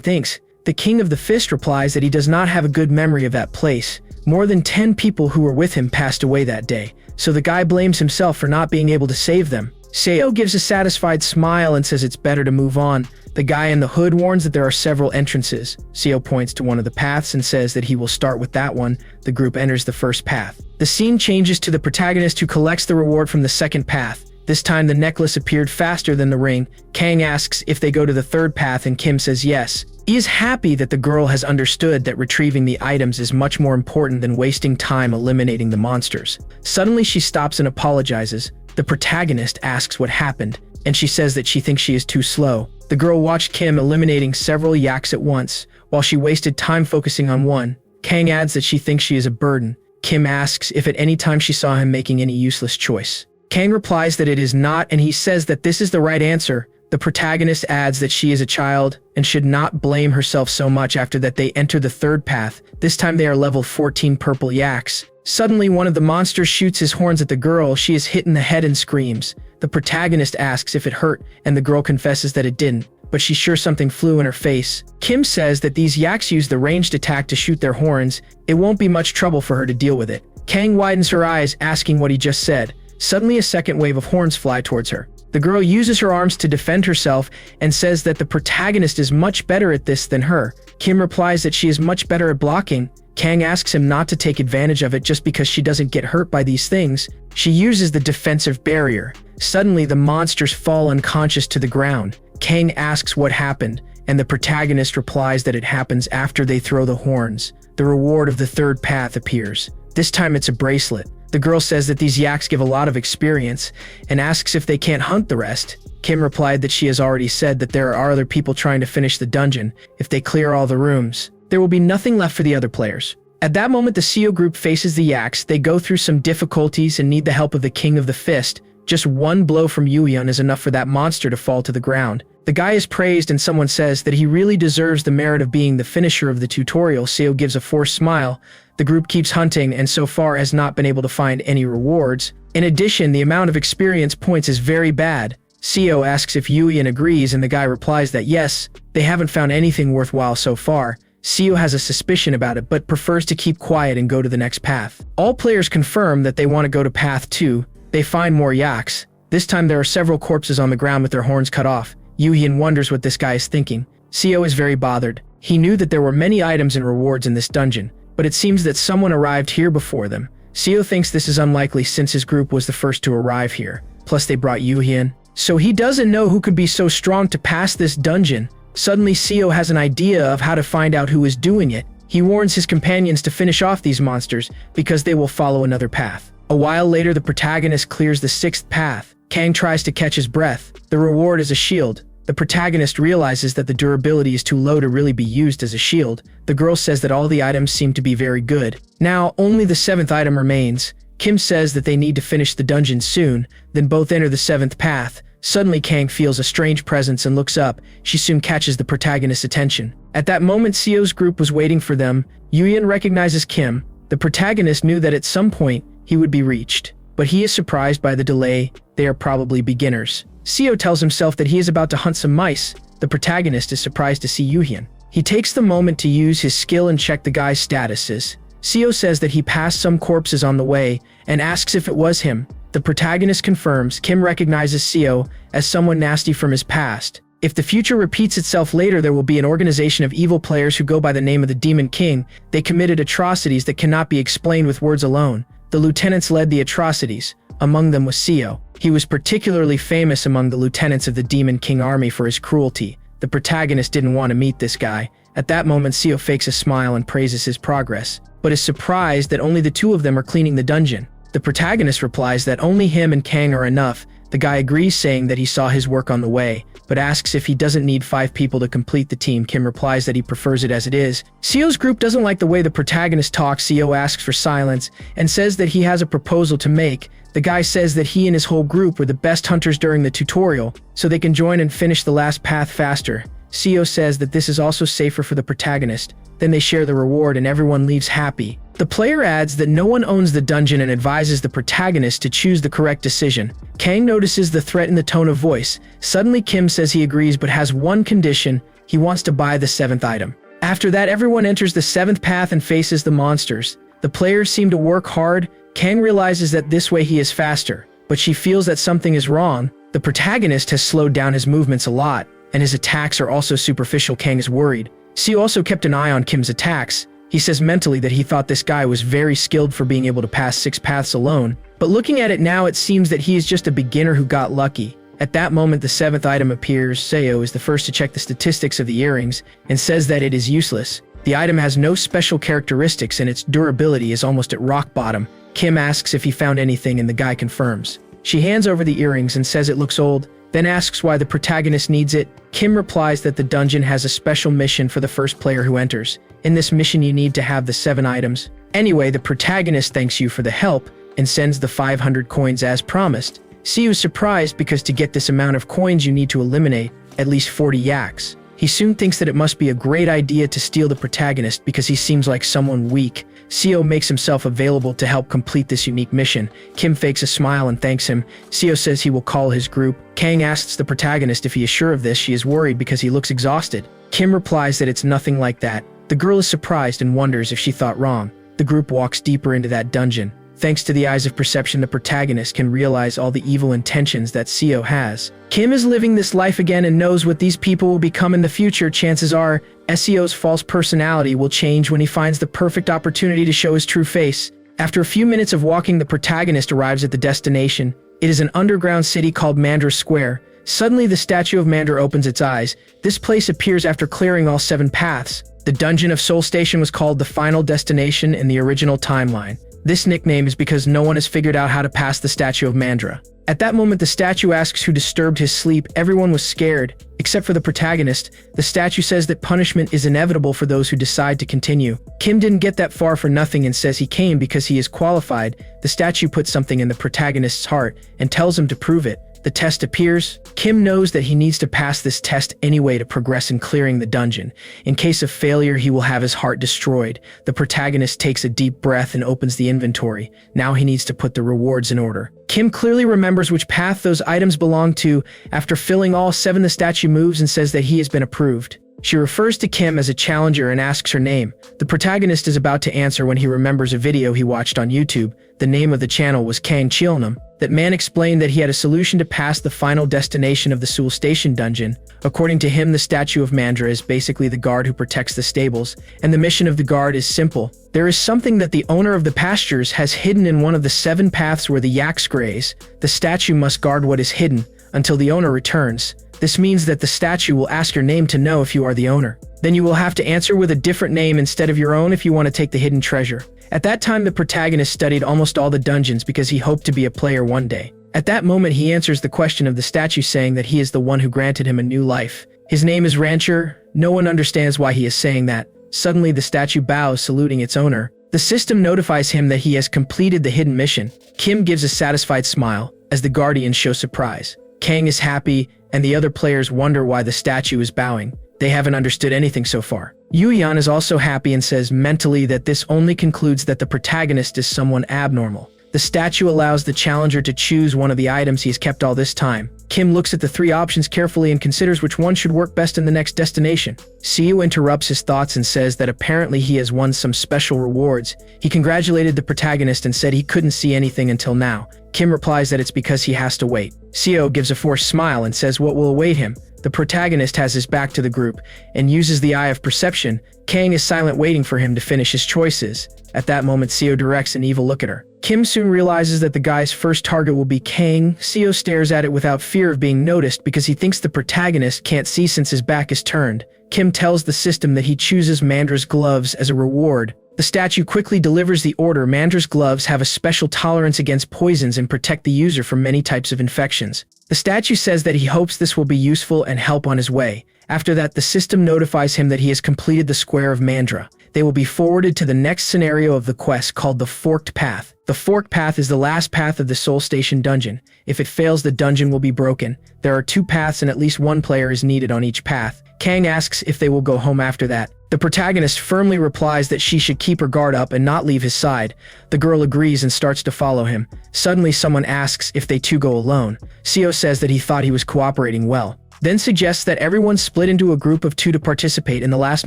thinks. The King of the Fist replies that he does not have a good memory of that place. More than 10 people who were with him passed away that day, so the guy blames himself for not being able to save them. Seo gives a satisfied smile and says it's better to move on. The guy in the hood warns that there are several entrances. Seo points to one of the paths and says that he will start with that one. The group enters the first path. The scene changes to the protagonist who collects the reward from the second path. This time the necklace appeared faster than the ring. Kang asks if they go to the third path and Kim says yes. He is happy that the girl has understood that retrieving the items is much more important than wasting time eliminating the monsters. Suddenly she stops and apologizes. The protagonist asks what happened, and she says that she thinks she is too slow. The girl watched Kim eliminating several yaks at once, while she wasted time focusing on one. Kang adds that she thinks she is a burden. Kim asks if at any time she saw him making any useless choice. Kang replies that it is not, and he says that this is the right answer. The protagonist adds that she is a child and should not blame herself so much. After that, they enter the third path. This time they are level 14 purple yaks. Suddenly, one of the monsters shoots his horns at the girl. She is hit in the head and screams. The protagonist asks if it hurt, and the girl confesses that it didn't, but she's sure something flew in her face. Kim says that these yaks use the ranged attack to shoot their horns. It won't be much trouble for her to deal with it. Kang widens her eyes, asking what he just said. Suddenly, a second wave of horns fly towards her. The girl uses her arms to defend herself and says that the protagonist is much better at this than her. Kim replies that she is much better at blocking. Kang asks him not to take advantage of it just because she doesn't get hurt by these things. She uses the defensive barrier. Suddenly, the monsters fall unconscious to the ground. Kang asks what happened, and the protagonist replies that it happens after they throw the horns. The reward of the third path appears. This time it's a bracelet. The girl says that these yaks give a lot of experience and asks if they can't hunt the rest. Kim replied that she has already said that there are other people trying to finish the dungeon. If they clear all the rooms, there will be nothing left for the other players. At that moment, the Seo group faces the yaks. They go through some difficulties and need the help of the King of the Fist. Just one blow from Yoo-hyun is enough for that monster to fall to the ground. The guy is praised and someone says that he really deserves the merit of being the finisher of the tutorial. Seo gives a forced smile. The group keeps hunting and so far has not been able to find any rewards. In addition, the amount of experience points is very bad. Seo asks if Yoo-hyun agrees and the guy replies that yes, they haven't found anything worthwhile so far. Seo has a suspicion about it but prefers to keep quiet and go to the next path. All players confirm that they want to go to path 2. They find more yaks. This time there are several corpses on the ground with their horns cut off. Yoo-hyun wonders what this guy is thinking. Seo is very bothered. He knew that there were many items and rewards in this dungeon, but it seems that someone arrived here before them. Seo thinks this is unlikely since his group was the first to arrive here. Plus they brought Yoo-hyun. So he doesn't know who could be so strong to pass this dungeon. Suddenly Seo has an idea of how to find out who is doing it. He warns his companions to finish off these monsters because they will follow another path. A while later, the protagonist clears the 6th path. Kang tries to catch his breath. The reward is a shield. The protagonist realizes that the durability is too low to really be used as a shield. The girl says that all the items seem to be very good. Now, only the 7th item remains. Kim says that they need to finish the dungeon soon, then both enter the 7th path. Suddenly, Kang feels a strange presence and looks up. She soon catches the protagonist's attention. At that moment, Seo's group was waiting for them. Yoo-hyun recognizes Kim. The protagonist knew that at some point, he would be reached. But he is surprised by the delay. They are probably beginners. Seo tells himself that he is about to hunt some mice. The protagonist is surprised to see Yoo-hyun. He takes the moment to use his skill and check the guy's statuses. Seo says that he passed some corpses on the way and asks if it was him. The protagonist confirms. Kim recognizes Seo as someone nasty from his past. If the future repeats itself later, there will be an organization of evil players who go by the name of the Demon King. They committed atrocities that cannot be explained with words alone. The lieutenants led the atrocities. Among them was Seo. He was particularly famous among the lieutenants of the Demon King army for his cruelty. The protagonist didn't want to meet this guy. At that moment, Seo fakes a smile and praises his progress, but is surprised that only the two of them are cleaning the dungeon. The protagonist replies that only him and Kang are enough. The guy agrees, saying that he saw his work on the way, but asks if he doesn't need 5 people to complete the team. Kim replies that he prefers it as it is. Seo's group doesn't like the way the protagonist talks. Seo asks for silence and says that he has a proposal to make. The guy says that he and his whole group were the best hunters during the tutorial, so they can join and finish the last path faster. Seo says that this is also safer for the protagonist. Then they share the reward and everyone leaves happy. The player adds that no one owns the dungeon and advises the protagonist to choose the correct decision. Kang notices the threat in the tone of voice. Suddenly Kim says he agrees but has one condition: he wants to buy the 7th item. After that, everyone enters the 7th path and faces the monsters. The players seem to work hard. Kang realizes that this way he is faster, but she feels that something is wrong. The protagonist has slowed down his movements a lot, and his attacks are also superficial. Kang is worried. Seo also kept an eye on Kim's attacks. He says mentally that he thought this guy was very skilled for being able to pass 6 paths alone, but looking at it now, it seems that he is just a beginner who got lucky. At that moment, the 7th item appears. Seo is the first to check the statistics of the earrings and says that it is useless. The item has no special characteristics and its durability is almost at rock bottom. Kim asks if he found anything and the guy confirms. She hands over the earrings and says it looks old, then asks why the protagonist needs it. Kim replies that the dungeon has a special mission for the first player who enters. In this mission you need to have the 7 items. Anyway, the protagonist thanks you for the help and sends the 500 coins as promised. Seo is surprised because to get this amount of coins you need to eliminate at least 40 yaks. He soon thinks that it must be a great idea to steal the protagonist because he seems like someone weak. Seo makes himself available to help complete this unique mission. Kim fakes a smile and thanks him. Seo says he will call his group. Kang asks the protagonist if he is sure of this. She is worried because he looks exhausted. Kim replies that it's nothing like that. The girl is surprised and wonders if she thought wrong. The group walks deeper into that dungeon. Thanks to the eyes of perception, the protagonist can realize all the evil intentions that Seo has. Kim is living this life again and knows what these people will become in the future. Chances are, Seo's false personality will change when he finds the perfect opportunity to show his true face. After a few minutes of walking, the protagonist arrives at the destination. It is an underground city called Mandra Square. Suddenly, the statue of Mandra opens its eyes. This place appears after clearing all 7 paths. The dungeon of Seoul Station was called the Final Destination in the original timeline. This nickname is because no one has figured out how to pass the statue of Mandra. At that moment, the statue asks who disturbed his sleep. Everyone was scared, except for the protagonist. The statue says that punishment is inevitable for those who decide to continue. Kim didn't get that far for nothing and says he came because he is qualified. The statue puts something in the protagonist's heart and tells him to prove it. The test appears. Kim knows that he needs to pass this test anyway to progress in clearing the dungeon. In case of failure, he will have his heart destroyed. The protagonist takes a deep breath and opens the inventory. Now he needs to put the rewards in order. Kim clearly remembers which path those items belong to. After filling all 7, the statue moves and says that he has been approved. She refers to Kim as a challenger and asks her name. The protagonist is about to answer when he remembers a video he watched on YouTube. The name of the channel was Kang Chilnam. That man explained that he had a solution to pass the final destination of the Seoul Station dungeon. According to him, the statue of Mandra is basically the guard who protects the stables, and the mission of the guard is simple. There is something that the owner of the pastures has hidden in one of the 7 paths where the yaks graze. The statue must guard what is hidden until the owner returns. This means that the statue will ask your name to know if you are the owner. Then you will have to answer with a different name instead of your own if you want to take the hidden treasure. At that time, the protagonist studied almost all the dungeons because he hoped to be a player one day. At that moment, he answers the question of the statue, saying that he is the one who granted him a new life. His name is Rancher. No one understands why he is saying that. Suddenly, the statue bows, saluting its owner. The system notifies him that he has completed the hidden mission. Kim gives a satisfied smile as the guardians show surprise. Kang is happy, and the other players wonder why the statue is bowing. They haven't understood anything so far. Yuyan is also happy and says mentally that this only concludes that the protagonist is someone abnormal. The statue allows the challenger to choose one of the items he has kept all this time. Kim looks at the 3 options carefully and considers which one should work best in the next destination. Seo interrupts his thoughts and says that apparently he has won some special rewards. He congratulated the protagonist and said he couldn't see anything until now. Kim replies that it's because he has to wait. Seo gives a forced smile and says what will await him. The protagonist has his back to the group and uses the eye of perception. Kang is silent, waiting for him to finish his choices. At that moment, Seo directs an evil look at her. Kim soon realizes that the guy's first target will be Kang. Seo stares at it without fear of being noticed because he thinks the protagonist can't see since his back is turned. Kim tells the system that he chooses Mandra's gloves as a reward. The statue quickly delivers the order. Mandra's gloves have a special tolerance against poisons and protect the user from many types of infections. The statue says that he hopes this will be useful and help on his way. After that, the system notifies him that he has completed the Square of Mandra. They will be forwarded to the next scenario of the quest called the Forked Path. The Forked Path is the last path of the Seoul Station dungeon. If it fails, the dungeon will be broken. There are 2 paths and at least 1 player is needed on each path. Kang asks if they will go home after that. The protagonist firmly replies that she should keep her guard up and not leave his side. The girl agrees and starts to follow him. Suddenly, someone asks if they too go alone. Seo says that he thought he was cooperating well, then suggests that everyone split into a group of 2 to participate in the last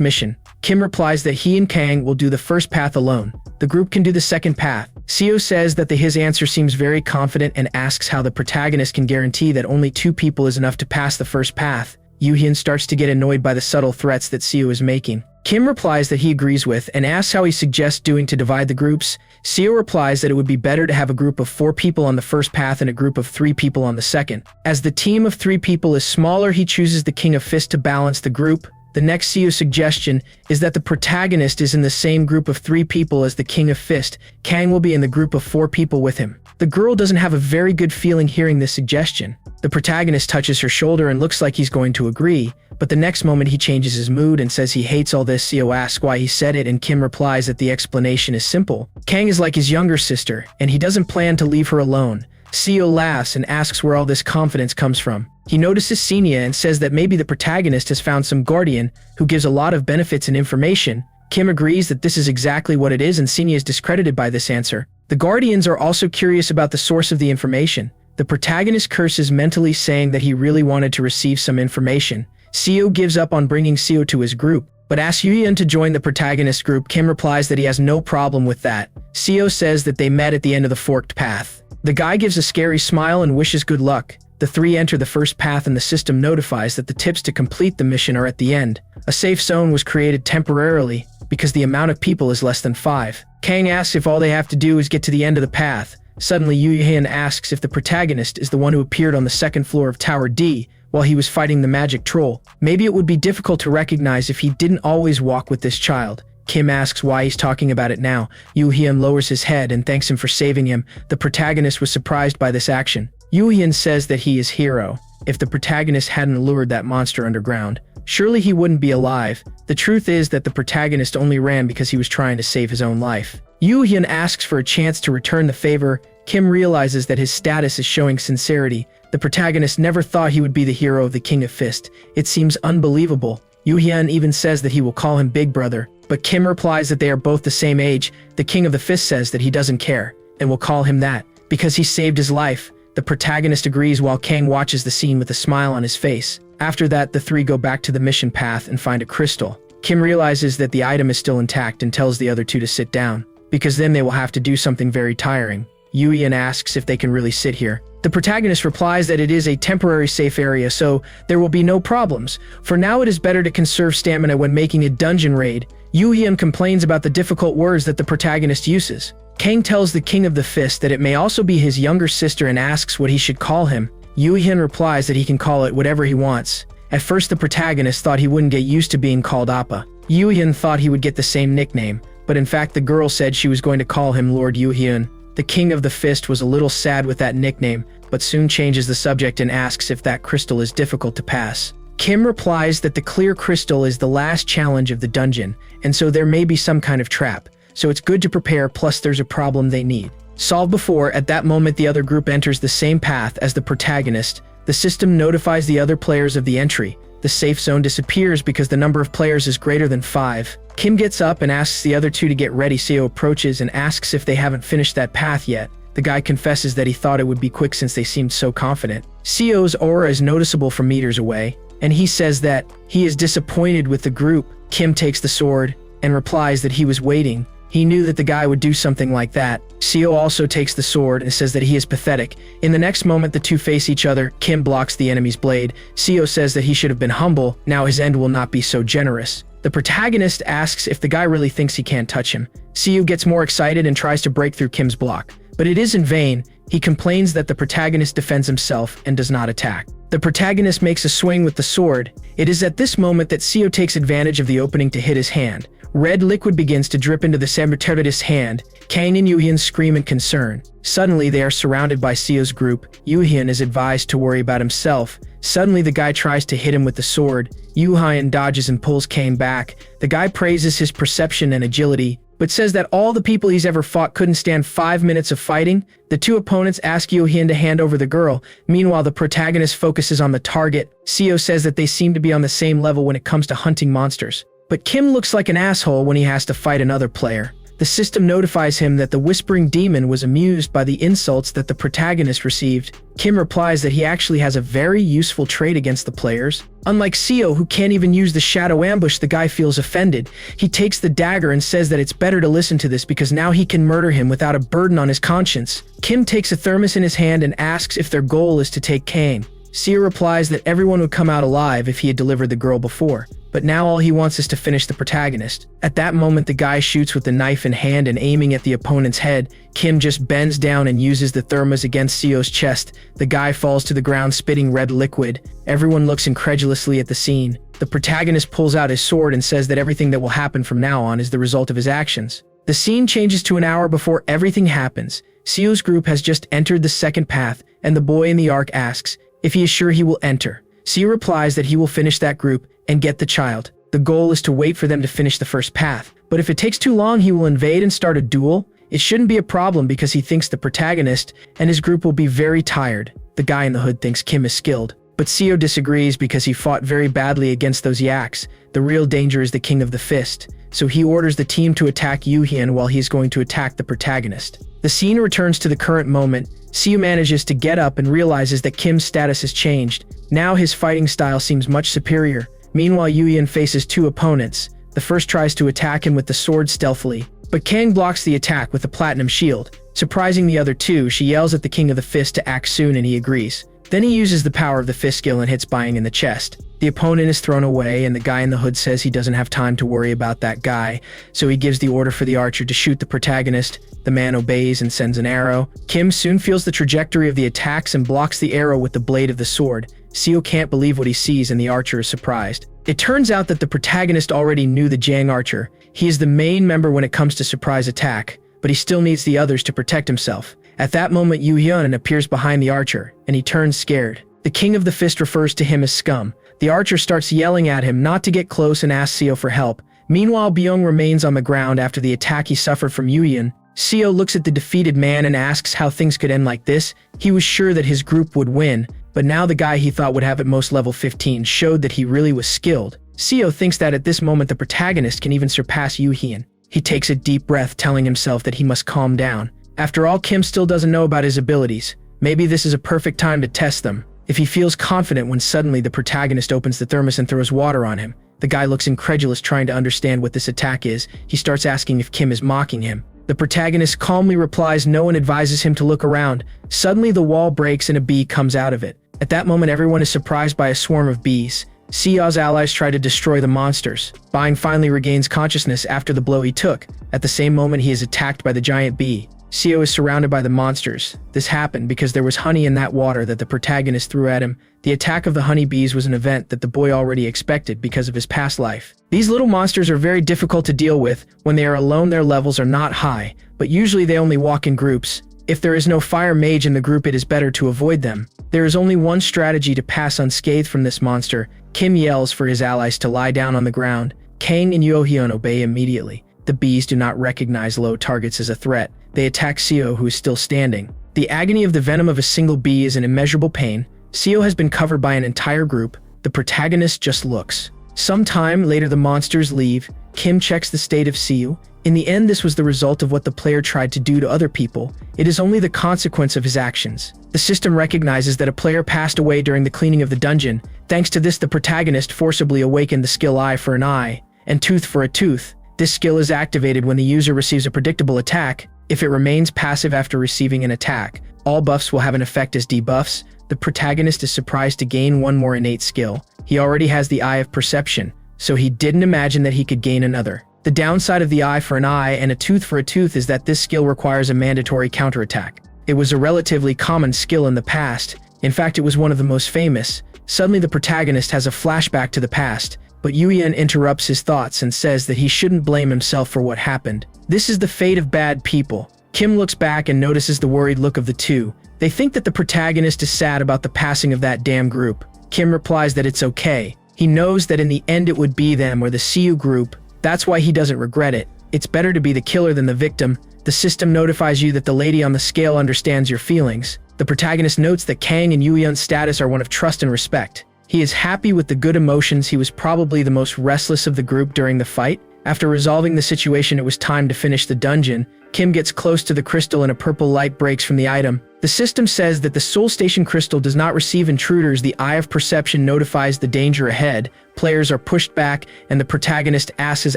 mission. Kim replies that he and Kang will do the first path alone. The group can do the second path. Seo says that his answer seems very confident and asks how the protagonist can guarantee that only 2 people is enough to pass the first path. Yoo-hyun starts to get annoyed by the subtle threats that Seo is making. Kim replies that he agrees with and asks how he suggests doing to divide the groups. Seo replies that it would be better to have a group of 4 people on the first path and a group of 3 people on the second. As the team of 3 people is smaller, he chooses the King of Fist to balance the group. The next Seo suggestion is that the protagonist is in the same group of 3 people as the King of Fist. Kang will be in the group of 4 people with him. The girl doesn't have a very good feeling hearing this suggestion. The protagonist touches her shoulder and looks like he's going to agree, but the next moment he changes his mood and says he hates all this. Seo asks why he said it and Kim replies that the explanation is simple. Kang is like his younger sister, and he doesn't plan to leave her alone. Seo laughs and asks where all this confidence comes from. He notices Sena and says that maybe the protagonist has found some guardian who gives a lot of benefits and information. Kim agrees that this is exactly what it is and Sena is discredited by this answer. The guardians are also curious about the source of the information. The protagonist curses mentally, saying that he really wanted to receive some information. Seo gives up on bringing Seo to his group, but asks Yoo-hyun to join the protagonist group. Kim replies that he has no problem with that. Seo says that they met at the end of the Forked Path. The guy gives a scary smile and wishes good luck. The 3 enter the first path and the system notifies that the tips to complete the mission are at the end. A safe zone was created temporarily because the amount of people is less than 5. Kang asks if all they have to do is get to the end of the path. Suddenly, Yoo-hyun asks if the protagonist is the one who appeared on the 2nd floor of Tower D while he was fighting the magic troll. Maybe it would be difficult to recognize if he didn't always walk with this child. Kim asks why he's talking about it now. Yoo-hyun lowers his head and thanks him for saving him. The protagonist was surprised by this action. Yoo-hyun says that he is hero. If the protagonist hadn't lured that monster underground, surely he wouldn't be alive. The truth is that the protagonist only ran because he was trying to save his own life. Yoo-hyun asks for a chance to return the favor. Kim realizes that his status is showing sincerity. The protagonist never thought he would be the hero of the King of Fist. It seems unbelievable. Yoo-hyun even says that he will call him Big Brother, but Kim replies that they are both the same age. The King of the Fist says that he doesn't care and will call him that because he saved his life. The protagonist agrees while Kang watches the scene with a smile on his face. After that, the 3 go back to the mission path and find a crystal. Kim realizes that the item is still intact and tells the other 2 to sit down, because then they will have to do something very tiring. Yoo-hyun asks if they can really sit here. The protagonist replies that it is a temporary safe area, so there will be no problems. For now, it is better to conserve stamina when making a dungeon raid. Yoo-hyun complains about the difficult words that the protagonist uses. Kang tells the King of the Fist that it may also be his younger sister and asks what he should call him. Yoo-hyun replies that he can call it whatever he wants. At first, the protagonist thought he wouldn't get used to being called Appa. Yoo-hyun thought he would get the same nickname, but in fact the girl said she was going to call him Lord Yoo-hyun. The King of the Fist was a little sad with that nickname, but soon changes the subject and asks if that crystal is difficult to pass. Kim replies that the clear crystal is the last challenge of the dungeon, and so there may be some kind of trap. So it's good to prepare, plus there's a problem they need solved before. At that moment, the other group enters the same path as the protagonist. The system notifies the other players of the entry. The safe zone disappears because the number of players is greater than 5. Kim gets up and asks the other 2 to get ready. Seo approaches and asks if they haven't finished that path yet. The guy confesses that he thought it would be quick since they seemed so confident. Seo's aura is noticeable from meters away, and he says that he is disappointed with the group. Kim takes the sword and replies that he was waiting. He knew that the guy would do something like that. Seo also takes the sword and says that he is pathetic. In the next moment, the 2 face each other. Kim blocks the enemy's blade. Seo says that he should have been humble. Now his end will not be so generous. The protagonist asks if the guy really thinks he can't touch him. Seo gets more excited and tries to break through Kim's block, but it is in vain. He complains that the protagonist defends himself and does not attack. The protagonist makes a swing with the sword. It is at this moment that Seo takes advantage of the opening to hit his hand. Red liquid begins to drip into the samurai-terrorist's hand. Kang and Yuhyun scream in concern. Suddenly, they are surrounded by Seo's group. Yuhyun is advised to worry about himself. Suddenly, the guy tries to hit him with the sword. Yuhyun dodges and pulls Kang back. The guy praises his perception and agility, but says that all the people he's ever fought couldn't stand 5 minutes of fighting. The two opponents ask Yuhyun to hand over the girl. Meanwhile, the protagonist focuses on the target. Seo says that they seem to be on the same level when it comes to hunting monsters. But Kim looks like an asshole when he has to fight another player. The system notifies him that the Whispering Demon was amused by the insults that the protagonist received. Kim replies that he actually has a very useful trait against the players. Unlike Seo, who can't even use the shadow ambush, the guy feels offended. He takes the dagger and says that it's better to listen to this because now he can murder him without a burden on his conscience. Kim takes a thermos in his hand and asks if their goal is to take Kang. Seo replies that everyone would come out alive if he had delivered the girl before, but now all he wants is to finish the protagonist. At that moment, the guy shoots with the knife in hand and aiming at the opponent's head. Kim just bends down and uses the thermos against Seo's chest. The guy falls to the ground spitting red liquid. Everyone looks incredulously at the scene. The protagonist pulls out his sword and says that everything that will happen from now on is the result of his actions. The scene changes to an hour before everything happens. Seo's group has just entered the second path, and the boy in the arc asks if he is sure he will enter. Seo replies that he will finish that group and get the child. The goal is to wait for them to finish the first path, but if it takes too long, he will invade and start a duel. It shouldn't be a problem because he thinks the protagonist and his group will be very tired. The guy in the hood thinks Kim is skilled, but Seo disagrees because he fought very badly against those yaks. The real danger is the King of the Fist, so he orders the team to attack Yuhyun while he's going to attack the protagonist. The scene returns to the current moment. Seo manages to get up and realizes that Kim's status has changed. Now his fighting style seems much superior. Meanwhile, Yuhyun faces two opponents. The first tries to attack him with the sword stealthily, but Kang blocks the attack with a platinum shield. Surprising the other two, she yells at the King of the Fist to act soon and he agrees. Then he uses the power of the fist skill and hits Bying in the chest. The opponent is thrown away and the guy in the hood says he doesn't have time to worry about that guy, so he gives the order for the archer to shoot the protagonist. The man obeys and sends an arrow. Kim soon feels the trajectory of the attacks and blocks the arrow with the blade of the sword. Seo can't believe what he sees and the archer is surprised. It turns out that the protagonist already knew the Jang archer. He is the main member when it comes to surprise attack, but he still needs the others to protect himself. At that moment, Yuhyun appears behind the archer, and he turns scared. The King of the Fist refers to him as scum. The archer starts yelling at him not to get close and asks Seo for help. Meanwhile, Byung remains on the ground after the attack he suffered from Yuhyun. Seo looks at the defeated man and asks how things could end like this. He was sure that his group would win, but now the guy he thought would have at most level 15 showed that he really was skilled. Seo thinks that at this moment the protagonist can even surpass Yuhyun. He takes a deep breath, telling himself that he must calm down. After all, Kim still doesn't know about his abilities. Maybe this is a perfect time to test them. If he feels confident when suddenly the protagonist opens the thermos and throws water on him. The guy looks incredulous, trying to understand what this attack is. He starts asking if Kim is mocking him. The protagonist calmly replies no and advises him to look around. Suddenly the wall breaks and a bee comes out of it. At that moment, everyone is surprised by a swarm of bees. Seo's allies try to destroy the monsters. Bying finally regains consciousness after the blow he took. At the same moment, he is attacked by the giant bee. Seo is surrounded by the monsters. This happened because there was honey in that water that the protagonist threw at him. The attack of the honeybees was an event that the boy already expected because of his past life. These little monsters are very difficult to deal with. When they are alone, their levels are not high, but usually they only walk in groups. If there is no fire mage in the group, it is better to avoid them. There is only one strategy to pass unscathed from this monster. Kim yells for his allies to lie down on the ground. Kang and Yuhyun obey immediately. The bees do not recognize low targets as a threat. They attack Seo, who is still standing. The agony of the venom of a single bee is an immeasurable pain. Seo has been covered by an entire group. The protagonist just looks. Sometime later, the monsters leave. Kim checks the state of Seo. In the end, this was the result of what the player tried to do to other people. It is only the consequence of his actions. The system recognizes that a player passed away during the cleaning of the dungeon. Thanks to this, the protagonist forcibly awakened the skill eye for an eye and tooth for a tooth. This skill is activated when the user receives a predictable attack. If it remains passive after receiving an attack, all buffs will have an effect as debuffs. The protagonist is surprised to gain one more innate skill. He already has the Eye of Perception, so he didn't imagine that he could gain another. The downside of the eye for an eye and a tooth for a tooth is that this skill requires a mandatory counterattack. It was a relatively common skill in the past. In fact, it was one of the most famous. Suddenly the protagonist has a flashback to the past, but Yuyan interrupts his thoughts and says that he shouldn't blame himself for what happened. This is the fate of bad people. Kim looks back and notices the worried look of the two. They think that the protagonist is sad about the passing of that damn group. Kim replies that it's okay. He knows that in the end it would be them or the CU group. That's why he doesn't regret it. It's better to be the killer than the victim. The system notifies you that the lady on the scale understands your feelings. The protagonist notes that Kang and Yuyan's status are one of trust and respect. He is happy with the good emotions. He was probably the most restless of the group during the fight. After resolving the situation, it was time to finish the dungeon. Kim gets close to the crystal and a purple light breaks from the item. The system says that the Seoul Station crystal does not receive intruders. The Eye of Perception notifies the danger ahead. Players are pushed back and the protagonist asks his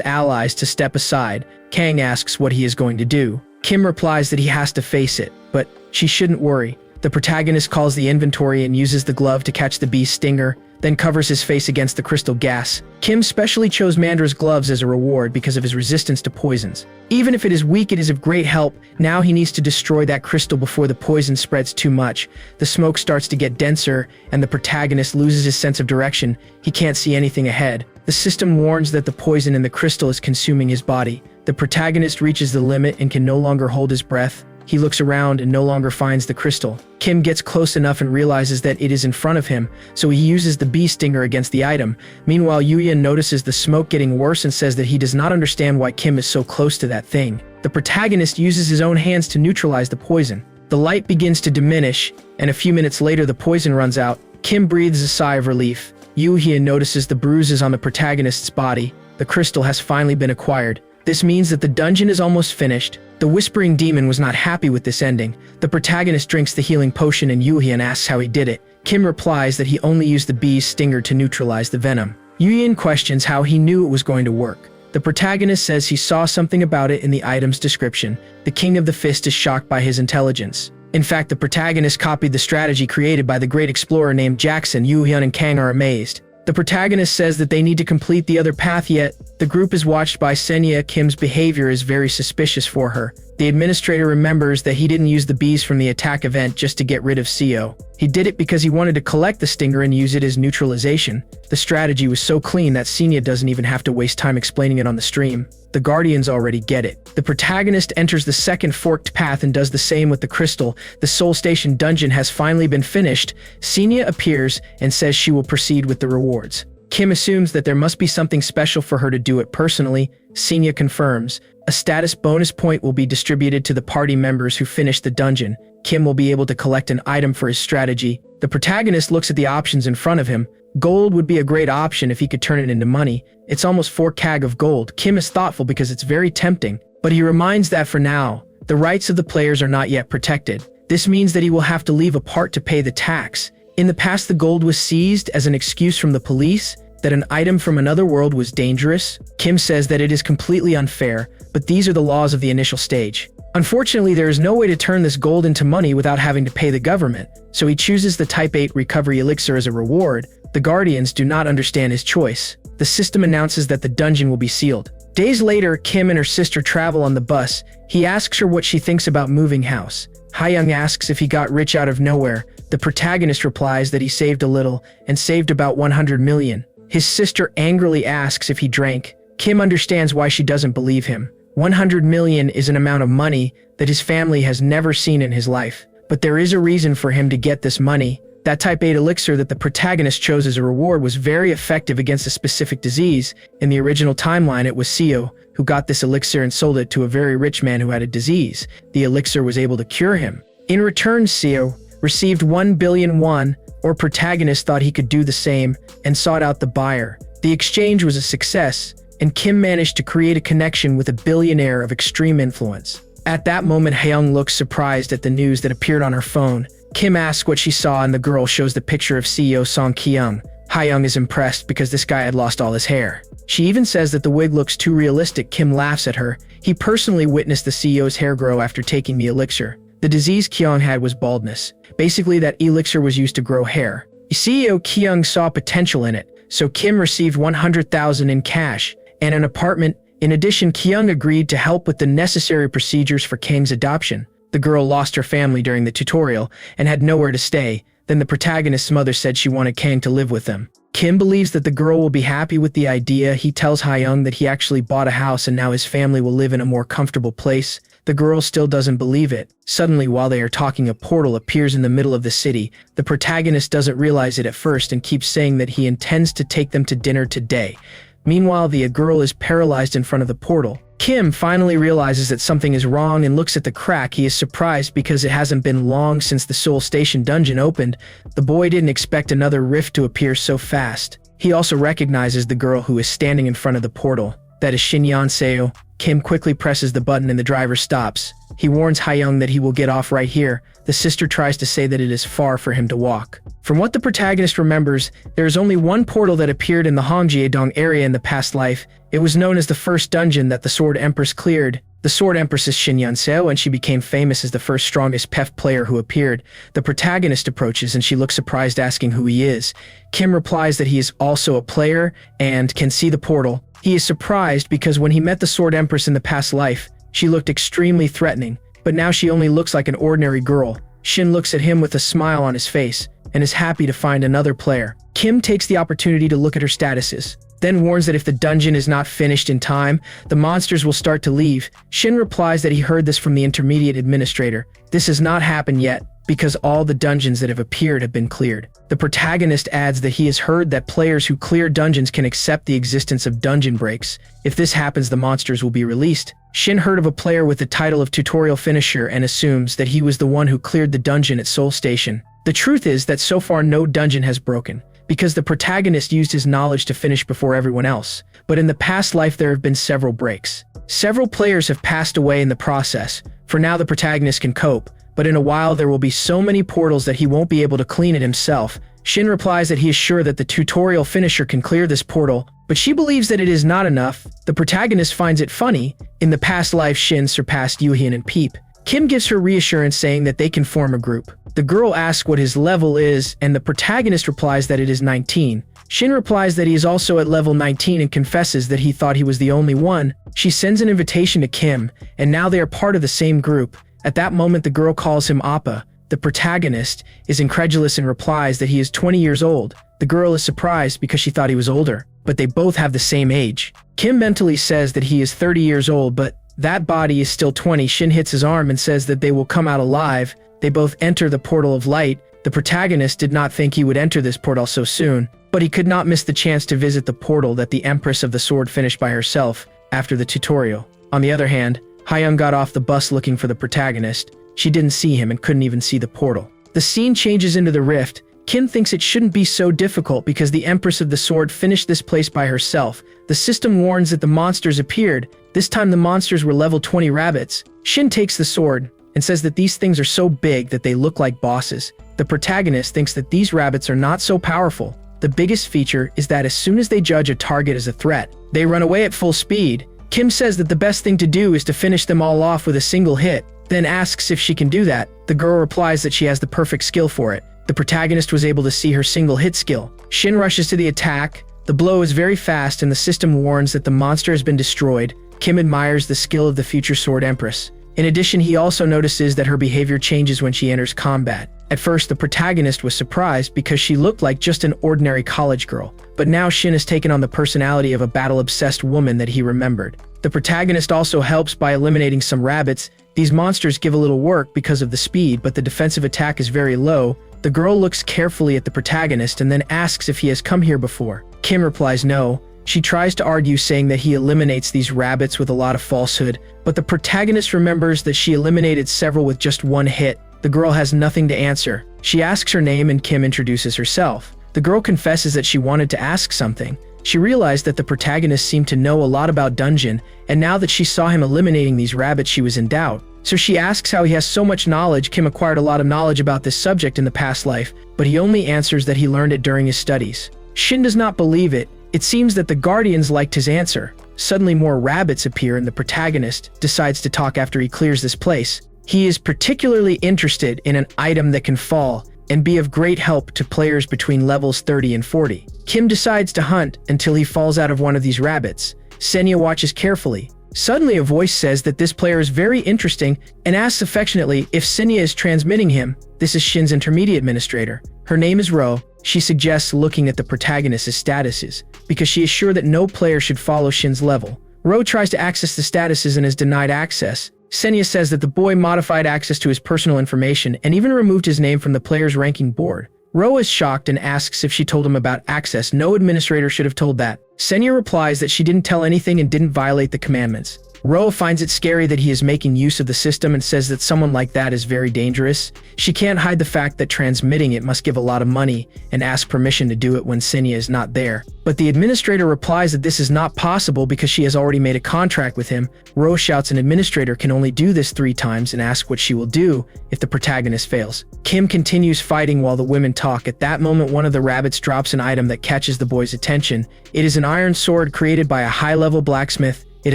allies to step aside. Kang asks what he is going to do. Kim replies that he has to face it, but she shouldn't worry. The protagonist calls the inventory and uses the glove to catch the bee's stinger, then covers his face against the crystal gas. Kim specially chose Mandra's gloves as a reward because of his resistance to poisons. Even if it is weak, it is of great help. Now he needs to destroy that crystal before the poison spreads too much. The smoke starts to get denser, and the protagonist loses his sense of direction. He can't see anything ahead. The system warns that the poison in the crystal is consuming his body. The protagonist reaches the limit and can no longer hold his breath. He looks around and no longer finds the crystal. Kim gets close enough and realizes that it is in front of him, so he uses the bee stinger against the item. Meanwhile, Yuyan notices the smoke getting worse and says that he does not understand why Kim is so close to that thing. The protagonist uses his own hands to neutralize the poison. The light begins to diminish, and a few minutes later the poison runs out. Kim breathes a sigh of relief. Yuyan notices the bruises on the protagonist's body. The crystal has finally been acquired. This means that the dungeon is almost finished. The Whispering Demon was not happy with this ending. The protagonist drinks the healing potion and Yuyan asks how he did it. Kim replies that he only used the bee's stinger to neutralize the venom. Yuyan questions how he knew it was going to work. The protagonist says he saw something about it in the item's description. The King of the Fist is shocked by his intelligence. In fact, the protagonist copied the strategy created by the great explorer named Jackson. Yuyan and Kang are amazed. The protagonist says that they need to complete the other path, yet the group is watched by Sena. Kim's behavior is very suspicious for her. The administrator remembers that he didn't use the bees from the attack event just to get rid of CO. He did it because he wanted to collect the stinger and use it as neutralization. The strategy was so clean that Sena doesn't even have to waste time explaining it on the stream. The Guardians already get it. The protagonist enters the second forked path and does the same with the crystal. The Seoul Station dungeon has finally been finished. Sena appears and says she will proceed with the rewards. Kim assumes that there must be something special for her to do it personally. Sena confirms. A status bonus point will be distributed to the party members who finish the dungeon. Kim will be able to collect an item for his strategy. The protagonist looks at the options in front of him. Gold would be a great option if he could turn it into money. It's almost 4 kg of gold. Kim is thoughtful because it's very tempting, but he reminds that for now, the rights of the players are not yet protected. This means that he will have to leave a part to pay the tax. In the past, the gold was seized as an excuse from the police that an item from another world was dangerous. Kim says that it is completely unfair, but these are the laws of the initial stage. Unfortunately, there is no way to turn this gold into money without having to pay the government, so he chooses the Type 8 recovery elixir as a reward. The Guardians do not understand his choice. The system announces that the dungeon will be sealed. Days later, Kim and her sister travel on the bus. He asks her what she thinks about moving house. Hayoung asks if he got rich out of nowhere. The protagonist replies that he saved a little and saved about 100 million. His sister angrily asks if he drank. Kim understands why she doesn't believe him. 100 million is an amount of money that his family has never seen in his life. But there is a reason for him to get this money. That Type 8 elixir that the protagonist chose as a reward was very effective against a specific disease. In the original timeline, it was Seo who got this elixir and sold it to a very rich man who had a disease. The elixir was able to cure him. In return, Seo received 1 billion won, or protagonist thought he could do the same and sought out the buyer. The exchange was a success, and Kim managed to create a connection with a billionaire of extreme influence. At that moment, Hayoung looks surprised at the news that appeared on her phone. Kim asks what she saw and the girl shows the picture of CEO Song Kyung. Hayoung is impressed because this guy had lost all his hair. She even says that the wig looks too realistic. Kim laughs at her. He personally witnessed the CEO's hair grow after taking the elixir. The disease Kyung had was baldness. Basically, that elixir was used to grow hair. CEO Kyung saw potential in it, so Kim received 100,000 in cash and an apartment In addition, Kyung agreed to help with the necessary procedures for Kang's adoption. The girl lost her family during the tutorial and had nowhere to stay. Then the protagonist's mother said she wanted Kang to live with them. Kim believes that the girl will be happy with the idea. He tells Hyung that he actually bought a house and now his family will live in a more comfortable place. The girl still doesn't believe it. Suddenly, while they are talking, a portal appears in the middle of the city. The protagonist doesn't realize it at first and keeps saying that he intends to take them to dinner today. Meanwhile, the girl is paralyzed in front of the portal. Kim finally realizes that something is wrong and looks at the crack. He is surprised because it hasn't been long since the Seoul Station dungeon opened. The boy didn't expect another rift to appear so fast. He also recognizes the girl who is standing in front of the portal. That is Shin Yeon-seo. Kim quickly presses the button and the driver stops. He warns Hyung that he will get off right here. The sister tries to say that it is far for him to walk. From what the protagonist remembers, there is only one portal that appeared in the Hongjiedong area in the past life. It was known as the first dungeon that the Sword Empress cleared. The Sword Empress is Shin Yeon-seo, and she became famous as the first strongest PEF player who appeared. The protagonist approaches and she looks surprised, asking who he is. Kim replies that he is also a player and can see the portal. He is surprised because when he met the Sword Empress in the past life, she looked extremely threatening, but now she only looks like an ordinary girl. Shin looks at him with a smile on his face and is happy to find another player. Kim takes the opportunity to look at her statuses, then warns that if the dungeon is not finished in time, the monsters will start to leave. Shin replies that he heard this from the intermediate administrator. This has not happened yet, because all the dungeons that have appeared have been cleared. The protagonist adds that he has heard that players who clear dungeons can accept the existence of dungeon breaks. If this happens, the monsters will be released. Shin heard of a player with the title of tutorial finisher and assumes that he was the one who cleared the dungeon at Seoul Station. The truth is that so far no dungeon has broken, because the protagonist used his knowledge to finish before everyone else. But in the past life there have been several breaks. Several players have passed away in the process. For now the protagonist can cope, but in a while there will be so many portals that he won't be able to clean it himself. Shin replies that he is sure that the tutorial finisher can clear this portal, but she believes that it is not enough. The protagonist finds it funny. In the past life, Shin surpassed Yoohyun and Peep. Kim gives her reassurance saying that they can form a group. The girl asks what his level is, and the protagonist replies that it is 19. Shin replies that he is also at level 19 and confesses that he thought he was the only one. She sends an invitation to Kim, and now they are part of the same group. At that moment, the girl calls him Appa. The protagonist is incredulous and replies that he is 20 years old. The girl is surprised because she thought he was older, but they both have the same age. Kim mentally says that he is 30 years old, but that body is still 20. Shin hits his arm and says that they will come out alive. They both enter the portal of light. The protagonist did not think he would enter this portal so soon, but he could not miss the chance to visit the portal that the Empress of the Sword finished by herself after the tutorial. On the other hand, Hyung got off the bus looking for the protagonist. She didn't see him and couldn't even see the portal. The scene changes into the rift. Kim thinks it shouldn't be so difficult because the Empress of the Sword finished this place by herself. The system warns that the monsters appeared. This time the monsters were level 20 rabbits. Shin takes the sword and says that these things are so big that they look like bosses. The protagonist thinks that these rabbits are not so powerful. The biggest feature is that as soon as they judge a target as a threat, they run away at full speed. Kim says that the best thing to do is to finish them all off with a single hit, then asks if she can do that. The girl replies that she has the perfect skill for it. The protagonist was able to see her single hit skill. Shin rushes to the attack. The blow is very fast and the system warns that the monster has been destroyed. Kim admires the skill of the future Sword Empress. In addition, he also notices that her behavior changes when she enters combat. At first, the protagonist was surprised because she looked like just an ordinary college girl, but now Shin has taken on the personality of a battle-obsessed woman that he remembered. The protagonist also helps by eliminating some rabbits. These monsters give a little work because of the speed, but the defensive attack is very low. The girl looks carefully at the protagonist and then asks if he has come here before. Kim replies no. She tries to argue, saying that he eliminates these rabbits with a lot of falsehood, but the protagonist remembers that she eliminated several with just one hit. The girl has nothing to answer. She asks her name and Kim introduces herself. The girl confesses that she wanted to ask something. She realized that the protagonist seemed to know a lot about dungeon, and now that she saw him eliminating these rabbits, she was in doubt. So she asks how he has so much knowledge. Kim acquired a lot of knowledge about this subject in the past life, but he only answers that he learned it during his studies. Shin does not believe it. It seems that the Guardians liked his answer. Suddenly more rabbits appear and the protagonist decides to talk after he clears this place. He is particularly interested in an item that can fall and be of great help to players between levels 30 and 40. Kim decides to hunt until he falls out of one of these rabbits. Sena watches carefully. Suddenly a voice says that this player is very interesting and asks affectionately if Sena is transmitting him. This is Shin's intermediate administrator. Her name is Ro. She suggests looking at the protagonist's statuses, because she is sure that no player should follow Shin's level. Ro tries to access the statuses and is denied access. Sena says that the boy modified access to his personal information and even removed his name from the player's ranking board. Ro is shocked and asks if she told him about access. No administrator should have told that. Sena replies that she didn't tell anything and didn't violate the commandments. Ro finds it scary that he is making use of the system and says that someone like that is very dangerous. She can't hide the fact that transmitting it must give a lot of money and asks permission to do it when Sena is not there. But the administrator replies that this is not possible because she has already made a contract with him. Ro shouts an administrator can only do this 3 times and asks what she will do if the protagonist fails. Kim continues fighting while the women talk. At that moment, one of the rabbits drops an item that catches the boy's attention. It is an iron sword created by a high-level blacksmith. It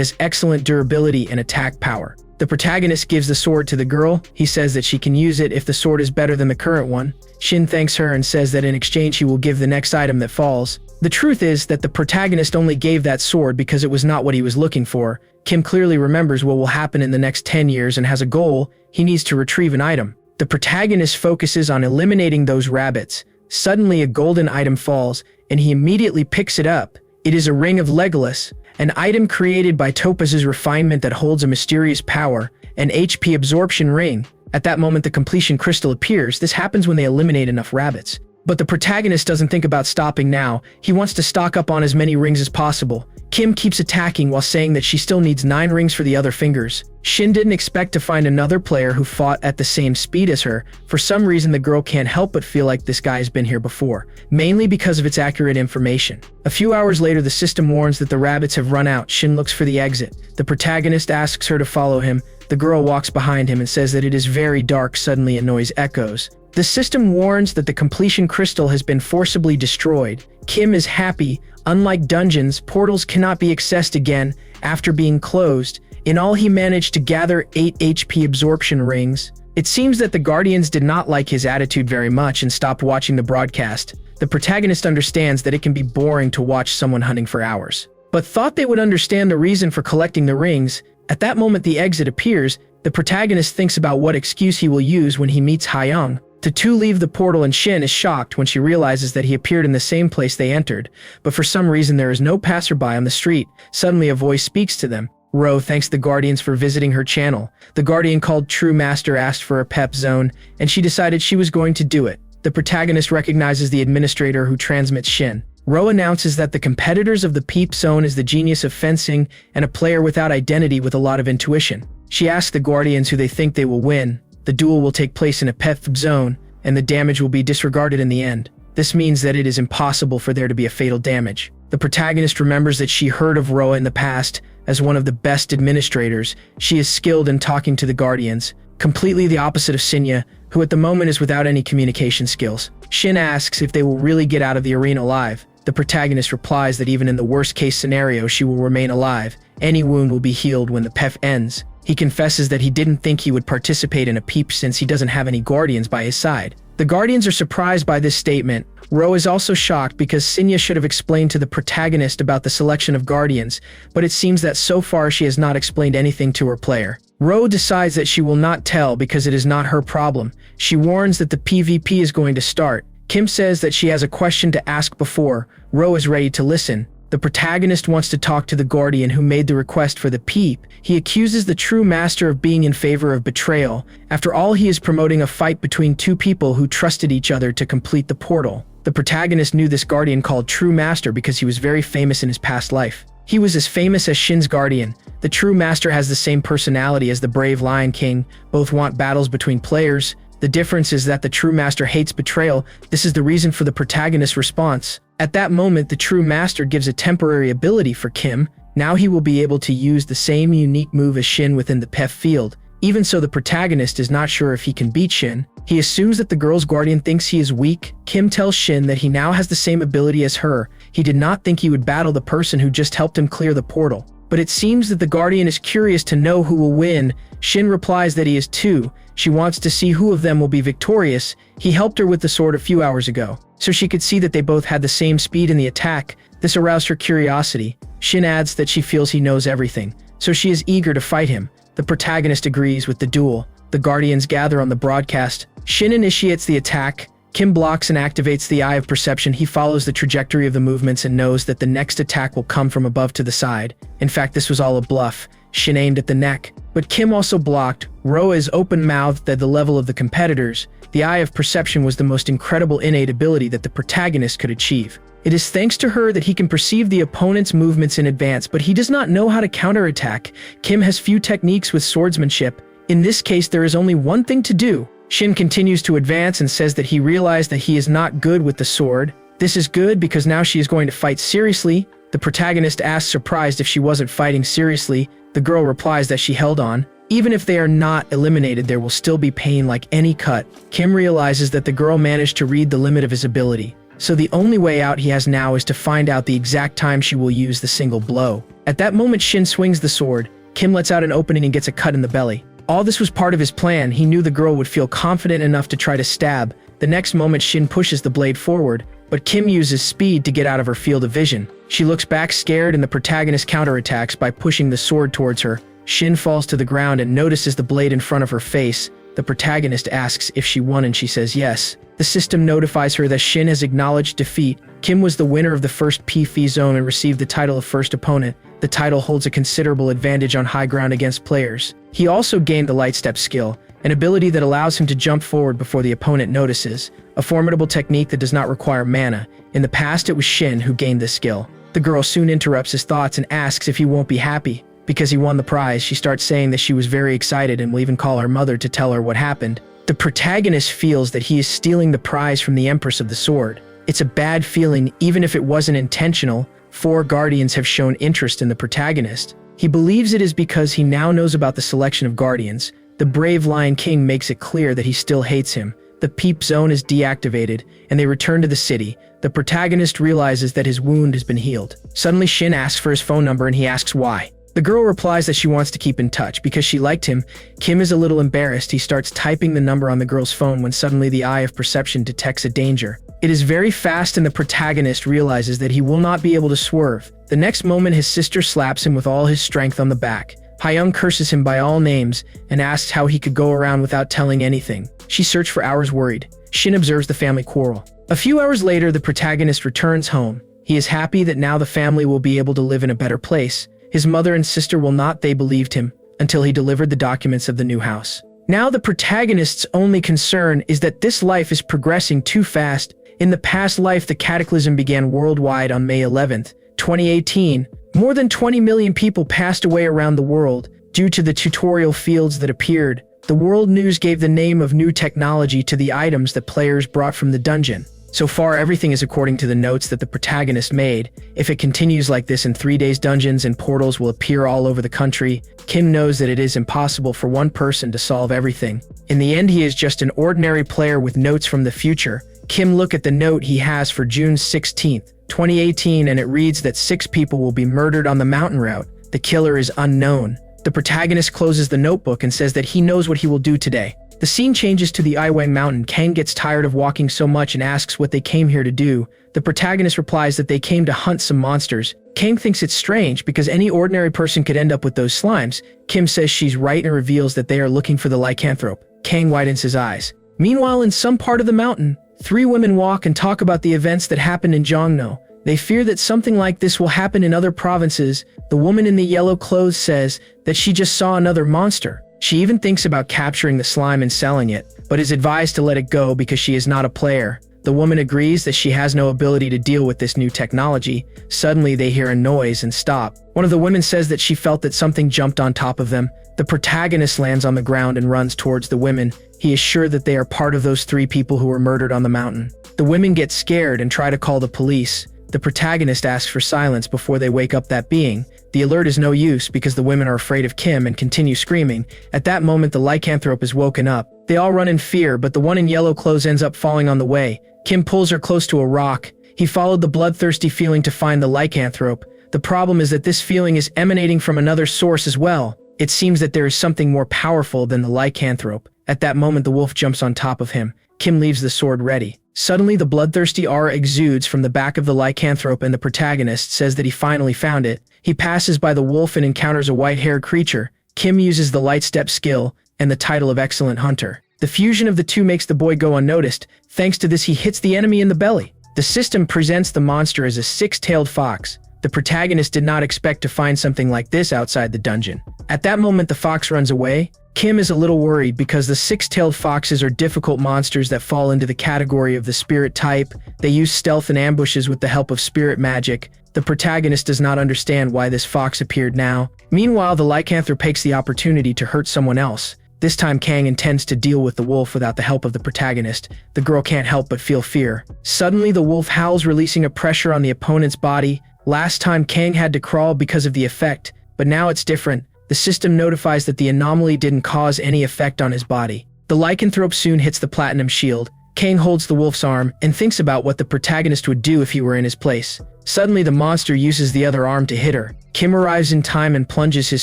has excellent durability and attack power. The protagonist gives the sword to the girl. He says that she can use it if the sword is better than the current one. Shin thanks her and says that in exchange he will give the next item that falls. The truth is that the protagonist only gave that sword because it was not what he was looking for. Kim clearly remembers what will happen in the next 10 years and has a goal. He needs to retrieve an item. The protagonist focuses on eliminating those rabbits. Suddenly a golden item falls, and he immediately picks it up. It is a ring of Legolas, an item created by Topaz's refinement that holds a mysterious power, an HP absorption ring. At that moment, the completion crystal appears. This happens when they eliminate enough rabbits. But the protagonist doesn't think about stopping now. He wants to stock up on as many rings as possible. Kim keeps attacking while saying that she still needs 9 rings for the other fingers. Shin didn't expect to find another player who fought at the same speed as her. For some reason, the girl can't help but feel like this guy has been here before, mainly because of its accurate information. A few hours later, the system warns that the rabbits have run out. Shin looks for the exit. The protagonist asks her to follow him. The girl walks behind him and says that it is very dark. Suddenly, a noise echoes. The system warns that the completion crystal has been forcibly destroyed. Kim is happy. Unlike dungeons, portals cannot be accessed again after being closed. In all, he managed to gather 8 HP absorption rings. It seems that the Guardians did not like his attitude very much and stopped watching the broadcast. The protagonist understands that it can be boring to watch someone hunting for hours, but thought they would understand the reason for collecting the rings. At that moment, the exit appears. The protagonist thinks about what excuse he will use when he meets Hayoung. The two leave the portal and Shin is shocked when she realizes that he appeared in the same place they entered, but for some reason there is no passerby on the street. Suddenly a voice speaks to them. Ro thanks the Guardians for visiting her channel. The Guardian called True Master asked for a pep zone, and she decided she was going to do it. The protagonist recognizes the administrator who transmits Shin. Ro announces that the competitors of the Peep Zone is the genius of fencing and a player without identity with a lot of intuition. She asks the Guardians who they think they will win. The duel will take place in a pep zone, and the damage will be disregarded in the end. This means that it is impossible for there to be a fatal damage. The protagonist remembers that she heard of Roa in the past as one of the best administrators. She is skilled in talking to the Guardians, completely the opposite of Sina, who at the moment is without any communication skills. Shin asks if they will really get out of the arena alive. The protagonist replies that even in the worst-case scenario, she will remain alive. Any wound will be healed when the PEF ends. He confesses that he didn't think he would participate in a peep since he doesn't have any Guardians by his side. The Guardians are surprised by this statement. Ro is also shocked because Sina should have explained to the protagonist about the selection of Guardians, but it seems that so far she has not explained anything to her player. Ro decides that she will not tell because it is not her problem. She warns that the PvP is going to start. Kim says that she has a question to ask before. Ro is ready to listen. The protagonist wants to talk to the Guardian who made the request for the peep. He accuses the True Master of being in favor of betrayal. After all, he is promoting a fight between two people who trusted each other to complete the portal. The protagonist knew this Guardian called True Master because he was very famous in his past life. He was as famous as Shin's Guardian. The True Master has the same personality as the brave Lion King. Both want battles between players. The difference is that the True Master hates betrayal. This is the reason for the protagonist's response. At that moment, the True Master gives a temporary ability for Kim. Now he will be able to use the same unique move as Shin within the PEF field. Even so, the protagonist is not sure if he can beat Shin. He assumes that the girl's Guardian thinks he is weak. Kim tells Shin that he now has the same ability as her. He did not think he would battle the person who just helped him clear the portal. But it seems that the Guardian is curious to know who will win. Shin replies that he is too. She wants to see who of them will be victorious. He helped her with the sword a few hours ago, so she could see that they both had the same speed in the attack. This aroused her curiosity. Shin adds that she feels he knows everything, so she is eager to fight him. The protagonist agrees with the duel. The Guardians gather on the broadcast. Shin initiates the attack. Kim blocks and activates the Eye of Perception. He follows the trajectory of the movements and knows that the next attack will come from above to the side. In fact, this was all a bluff. Shin aimed at the neck, but Kim also blocked. Ro is open-mouthed at the level of the competitors. The Eye of Perception was the most incredible innate ability that the protagonist could achieve. It is thanks to her that he can perceive the opponent's movements in advance, but he does not know how to counterattack. Kim has few techniques with swordsmanship. In this case, there is only one thing to do. Shin continues to advance and says that he realized that he is not good with the sword. This is good because now she is going to fight seriously. The protagonist asks, surprised, if she wasn't fighting seriously. The girl replies that she held on. Even if they are not eliminated, there will still be pain like any cut. Kim realizes that the girl managed to read the limit of his ability. So the only way out he has now is to find out the exact time she will use the single blow. At that moment, Shin swings the sword. Kim lets out an opening and gets a cut in the belly. All this was part of his plan. He knew the girl would feel confident enough to try to stab. The next moment, Shin pushes the blade forward, but Kim uses speed to get out of her field of vision. She looks back scared, and the protagonist counterattacks by pushing the sword towards her. Shin falls to the ground and notices the blade in front of her face. The protagonist asks if she won and she says yes. The system notifies her that Shin has acknowledged defeat. Kim was the winner of the first PvP zone and received the title of first opponent. The title holds a considerable advantage on high ground against players. He also gained the light step skill, an ability that allows him to jump forward before the opponent notices, a formidable technique that does not require mana. In the past, it was Shin who gained this skill. The girl soon interrupts his thoughts and asks if he won't be happy. Because he won the prize, she starts saying that she was very excited and will even call her mother to tell her what happened. The protagonist feels that he is stealing the prize from the Empress of the Sword. It's a bad feeling, even if it wasn't intentional. 4 Guardians have shown interest in the protagonist. He believes it is because he now knows about the selection of Guardians. The brave Lion King makes it clear that he still hates him. The peep zone is deactivated, and they return to the city. The protagonist realizes that his wound has been healed. Suddenly, Shin asks for his phone number and he asks why. The girl replies that she wants to keep in touch because she liked him. Kim is a little embarrassed. He starts typing the number on the girl's phone when suddenly the Eye of Perception detects a danger. It is very fast and the protagonist realizes that he will not be able to swerve. The next moment, his sister slaps him with all his strength on the back. Hyung curses him by all names and asks how he could go around without telling anything. She searched for hours worried. Shin observes the family quarrel. A few hours later, the protagonist returns home. He is happy that now the family will be able to live in a better place. His mother and sister will not. They believed him until he delivered the documents of the new house. Now the protagonist's only concern is that this life is progressing too fast. In the past life, the cataclysm began worldwide on May 11th, 2018. More than 20 million people passed away around the world due to the tutorial fields that appeared. The world news gave the name of new technology to the items that players brought from the dungeon. So far, everything is according to the notes that the protagonist made. If it continues like this, in 3 days, dungeons and portals will appear all over the country. Kim knows that it is impossible for one person to solve everything. In the end, he is just an ordinary player with notes from the future. Kim look at the note he has for June 16th, 2018, and it reads that 6 people will be murdered on the mountain route. The killer is unknown. The protagonist closes the notebook and says that he knows what he will do today. The scene changes to the Iwang Mountain. Kang gets tired of walking so much and asks what they came here to do. The protagonist replies that they came to hunt some monsters. Kang thinks it's strange because any ordinary person could end up with those slimes. Kim says she's right and reveals that they are looking for the lycanthrope. Kang widens his eyes. Meanwhile, in some part of the mountain, 3 women walk and talk about the events that happened in Jongno. They fear that something like this will happen in other provinces. The woman in the yellow clothes says that she just saw another monster. She even thinks about capturing the slime and selling it, but is advised to let it go because she is not a player. The woman agrees that she has no ability to deal with this new technology. Suddenly, they hear a noise and stop. One of the women says that she felt that something jumped on top of them. The protagonist lands on the ground and runs towards the women. He is sure that they are part of those 3 people who were murdered on the mountain. The women get scared and try to call the police. The protagonist asks for silence before they wake up that being. The alert is no use because the women are afraid of Kim and continue screaming. At that moment, the lycanthrope is woken up. They all run in fear, but the one in yellow clothes ends up falling on the way. Kim pulls her close to a rock. He followed the bloodthirsty feeling to find the lycanthrope. The problem is that this feeling is emanating from another source as well. It seems that there is something more powerful than the lycanthrope. At that moment, the wolf jumps on top of him. Kim leaves the sword ready. Suddenly, the bloodthirsty aura exudes from the back of the lycanthrope and the protagonist says that he finally found it. He passes by the wolf and encounters a white-haired creature. Kim uses the light step skill and the title of Excellent Hunter. The fusion of the two makes the boy go unnoticed. Thanks to this, he hits the enemy in the belly. The system presents the monster as a six-tailed fox. The protagonist did not expect to find something like this outside the dungeon. At that moment, the fox runs away. Kim is a little worried because the six-tailed foxes are difficult monsters that fall into the category of the spirit type. They use stealth and ambushes with the help of spirit magic. The protagonist does not understand why this fox appeared now. Meanwhile, the lycanthrope takes the opportunity to hurt someone else. This time, Kang intends to deal with the wolf without the help of the protagonist. The girl can't help but feel fear. Suddenly, the wolf howls, releasing a pressure on the opponent's body. Last time, Kang had to crawl because of the effect, but now it's different. The system notifies that the anomaly didn't cause any effect on his body. The lycanthrope soon hits the platinum shield. Kang holds the wolf's arm and thinks about what the protagonist would do if he were in his place. Suddenly, the monster uses the other arm to hit her. Kim arrives in time and plunges his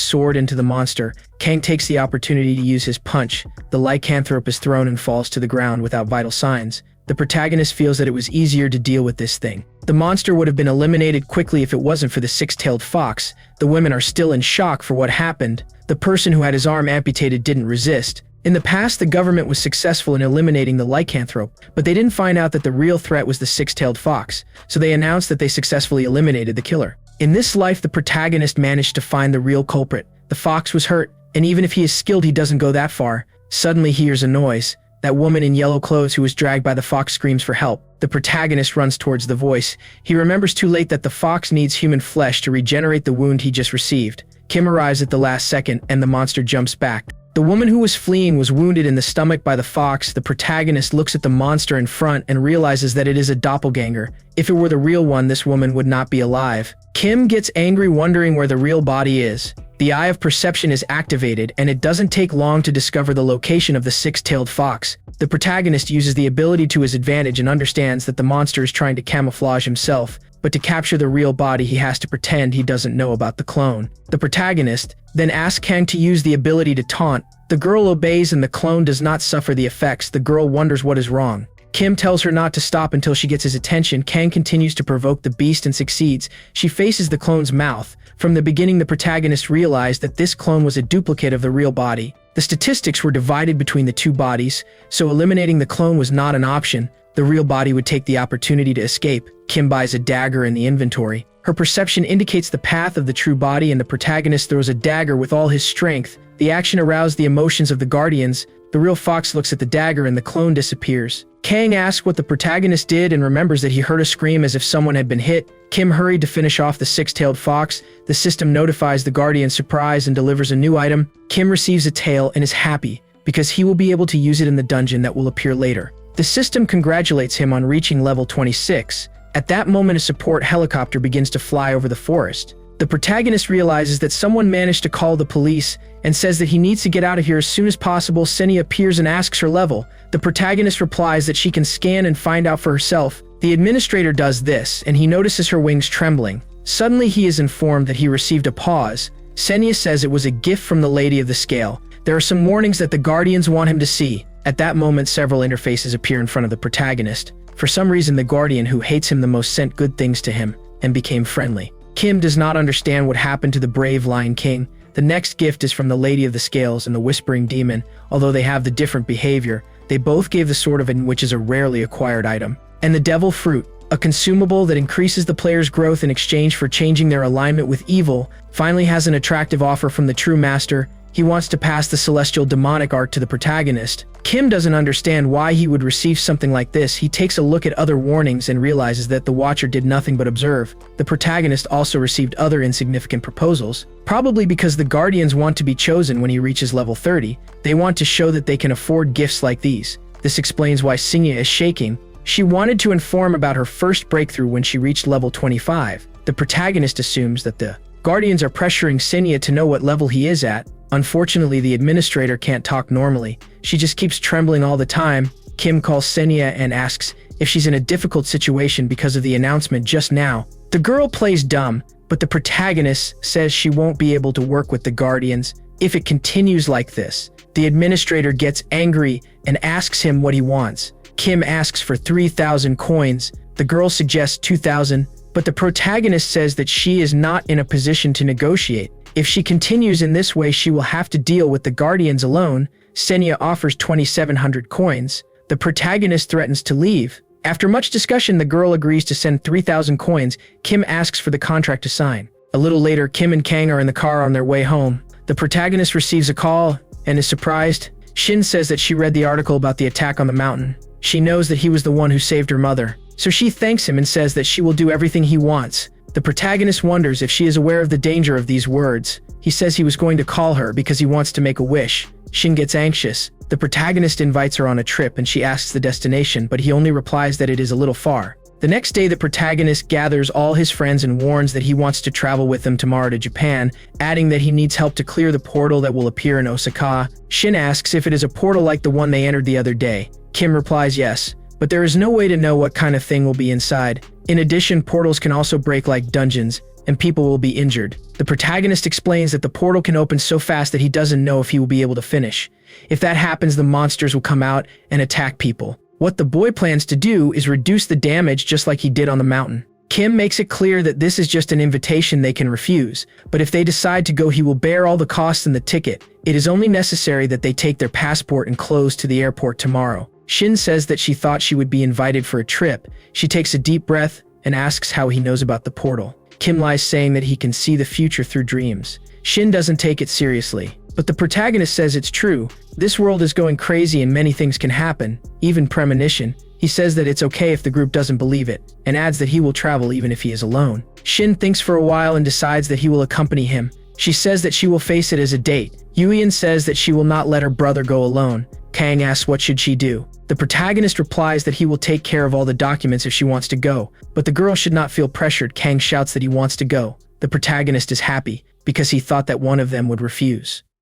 sword into the monster. Kang takes the opportunity to use his punch. The lycanthrope is thrown and falls to the ground without vital signs. The protagonist feels that it was easier to deal with this thing. The monster would have been eliminated quickly if it wasn't for the six-tailed fox. The women are still in shock for what happened. The person who had his arm amputated didn't resist. In the past, the government was successful in eliminating the lycanthrope, but they didn't find out that the real threat was the six-tailed fox, so they announced that they successfully eliminated the killer. In this life, the protagonist managed to find the real culprit. The fox was hurt, and even if he is skilled, he doesn't go that far. Suddenly, he hears a noise. That woman in yellow clothes who was dragged by the fox screams for help. The protagonist runs towards the voice. He remembers too late that the fox needs human flesh to regenerate the wound he just received. Kim arrives at the last second, and the monster jumps back. The woman who was fleeing was wounded in the stomach by the fox. The protagonist looks at the monster in front and realizes that it is a doppelganger. If it were the real one, this woman would not be alive. Kim gets angry, wondering where the real body is. The Eye of Perception is activated, and it doesn't take long to discover the location of the six-tailed fox. The protagonist uses the ability to his advantage and understands that the monster is trying to camouflage himself, but to capture the real body, he has to pretend he doesn't know about the clone. The protagonist then asks Kang to use the ability to taunt. The girl obeys and the clone does not suffer the effects. The girl wonders what is wrong. Kim tells her not to stop until she gets his attention. Kang continues to provoke the beast and succeeds. She faces the clone's mouth. From the beginning, the protagonist realized that this clone was a duplicate of the real body. The statistics were divided between the two bodies, so eliminating the clone was not an option. The real body would take the opportunity to escape. Kim buys a dagger in the inventory. Her perception indicates the path of the true body, and the protagonist throws a dagger with all his strength. The action aroused the emotions of the guardians. The real fox looks at the dagger and the clone disappears. Kang asks what the protagonist did and remembers that he heard a scream as if someone had been hit. Kim hurried to finish off the six-tailed fox. The system notifies the guardian, surprise, and delivers a new item. Kim receives a tail and is happy because he will be able to use it in the dungeon that will appear later. The system congratulates him on reaching level 26. At that moment, a support helicopter begins to fly over the forest. The protagonist realizes that someone managed to call the police and says that he needs to get out of here as soon as possible. Sena appears and asks her level. The protagonist replies that she can scan and find out for herself. The administrator does this, and he notices her wings trembling. Suddenly, he is informed that he received a pause. Sena says it was a gift from the Lady of the Scale. There are some warnings that the Guardians want him to see. At that moment, several interfaces appear in front of the protagonist. For some reason, the Guardian who hates him the most sent good things to him and became friendly. Kim does not understand what happened to the brave Lion King. The next gift is from the Lady of the Scales and the Whispering Demon. Although they have the different behavior, they both gave the Sword of Eden, which is a rarely acquired item, and the Devil Fruit, a consumable that increases the player's growth in exchange for changing their alignment with evil, finally has an attractive offer from the True Master. He wants to pass the Celestial Demonic Art to the protagonist. Kim doesn't understand why he would receive something like this. He takes a look at other warnings and realizes that the Watcher did nothing but observe. The protagonist also received other insignificant proposals, probably because the Guardians want to be chosen when he reaches level 30. They want to show that they can afford gifts like these. This explains why Sina is shaking. She wanted to inform about her first breakthrough when she reached level 25. The protagonist assumes that the Guardians are pressuring Sina to know what level he is at. Unfortunately, the administrator can't talk normally. She just keeps trembling all the time. Kim calls Sena and asks if she's in a difficult situation because of the announcement just now. The girl plays dumb, but the protagonist says she won't be able to work with the Guardians if it continues like this. The administrator gets angry and asks him what he wants. Kim asks for 3,000 coins. The girl suggests 2,000, but the protagonist says that she is not in a position to negotiate. If she continues in this way, she will have to deal with the guardians alone. Sena offers 2,700 coins. The protagonist threatens to leave. After much discussion, the girl agrees to send 3,000 coins. Kim asks for the contract to sign. A little later, Kim and Kang are in the car on their way home. The protagonist receives a call and is surprised. Shin says that she read the article about the attack on the mountain. She knows that he was the one who saved her mother, so she thanks him and says that she will do everything he wants. The protagonist wonders if she is aware of the danger of these words. He says he was going to call her because he wants to make a wish. Shin gets anxious. The protagonist invites her on a trip and she asks the destination, but he only replies that it is a little far. The next day, the protagonist gathers all his friends and warns that he wants to travel with them tomorrow to Japan, adding that he needs help to clear the portal that will appear in Osaka. Shin asks if it is a portal like the one they entered the other day. Kim replies yes, but there is no way to know what kind of thing will be inside. In addition, portals can also break like dungeons, and people will be injured. The protagonist explains that the portal can open so fast that he doesn't know if he will be able to finish. If that happens, the monsters will come out and attack people. What the boy plans to do is reduce the damage just like he did on the mountain. Kim makes it clear that this is just an invitation they can refuse, but if they decide to go, he will bear all the costs and the ticket. It is only necessary that they take their passport and clothes to the airport tomorrow. Shin says that she thought she would be invited for a trip. She takes a deep breath and asks how he knows about the portal. Kim lies, saying that he can see the future through dreams. Shin doesn't take it seriously, but the protagonist says it's true. This world is going crazy and many things can happen, even premonition. He says that it's okay if the group doesn't believe it, and adds that he will travel even if he is alone. Shin thinks for a while and decides that he will accompany him. She says that she will face it as a date. Yuian says that she will not let her brother go alone. Kang asks what should she do. The protagonist replies that he will take care of all the documents if she wants to go, but the girl should not feel pressured. Kang shouts that he wants to go. The protagonist is happy, because he thought that one of them would refuse.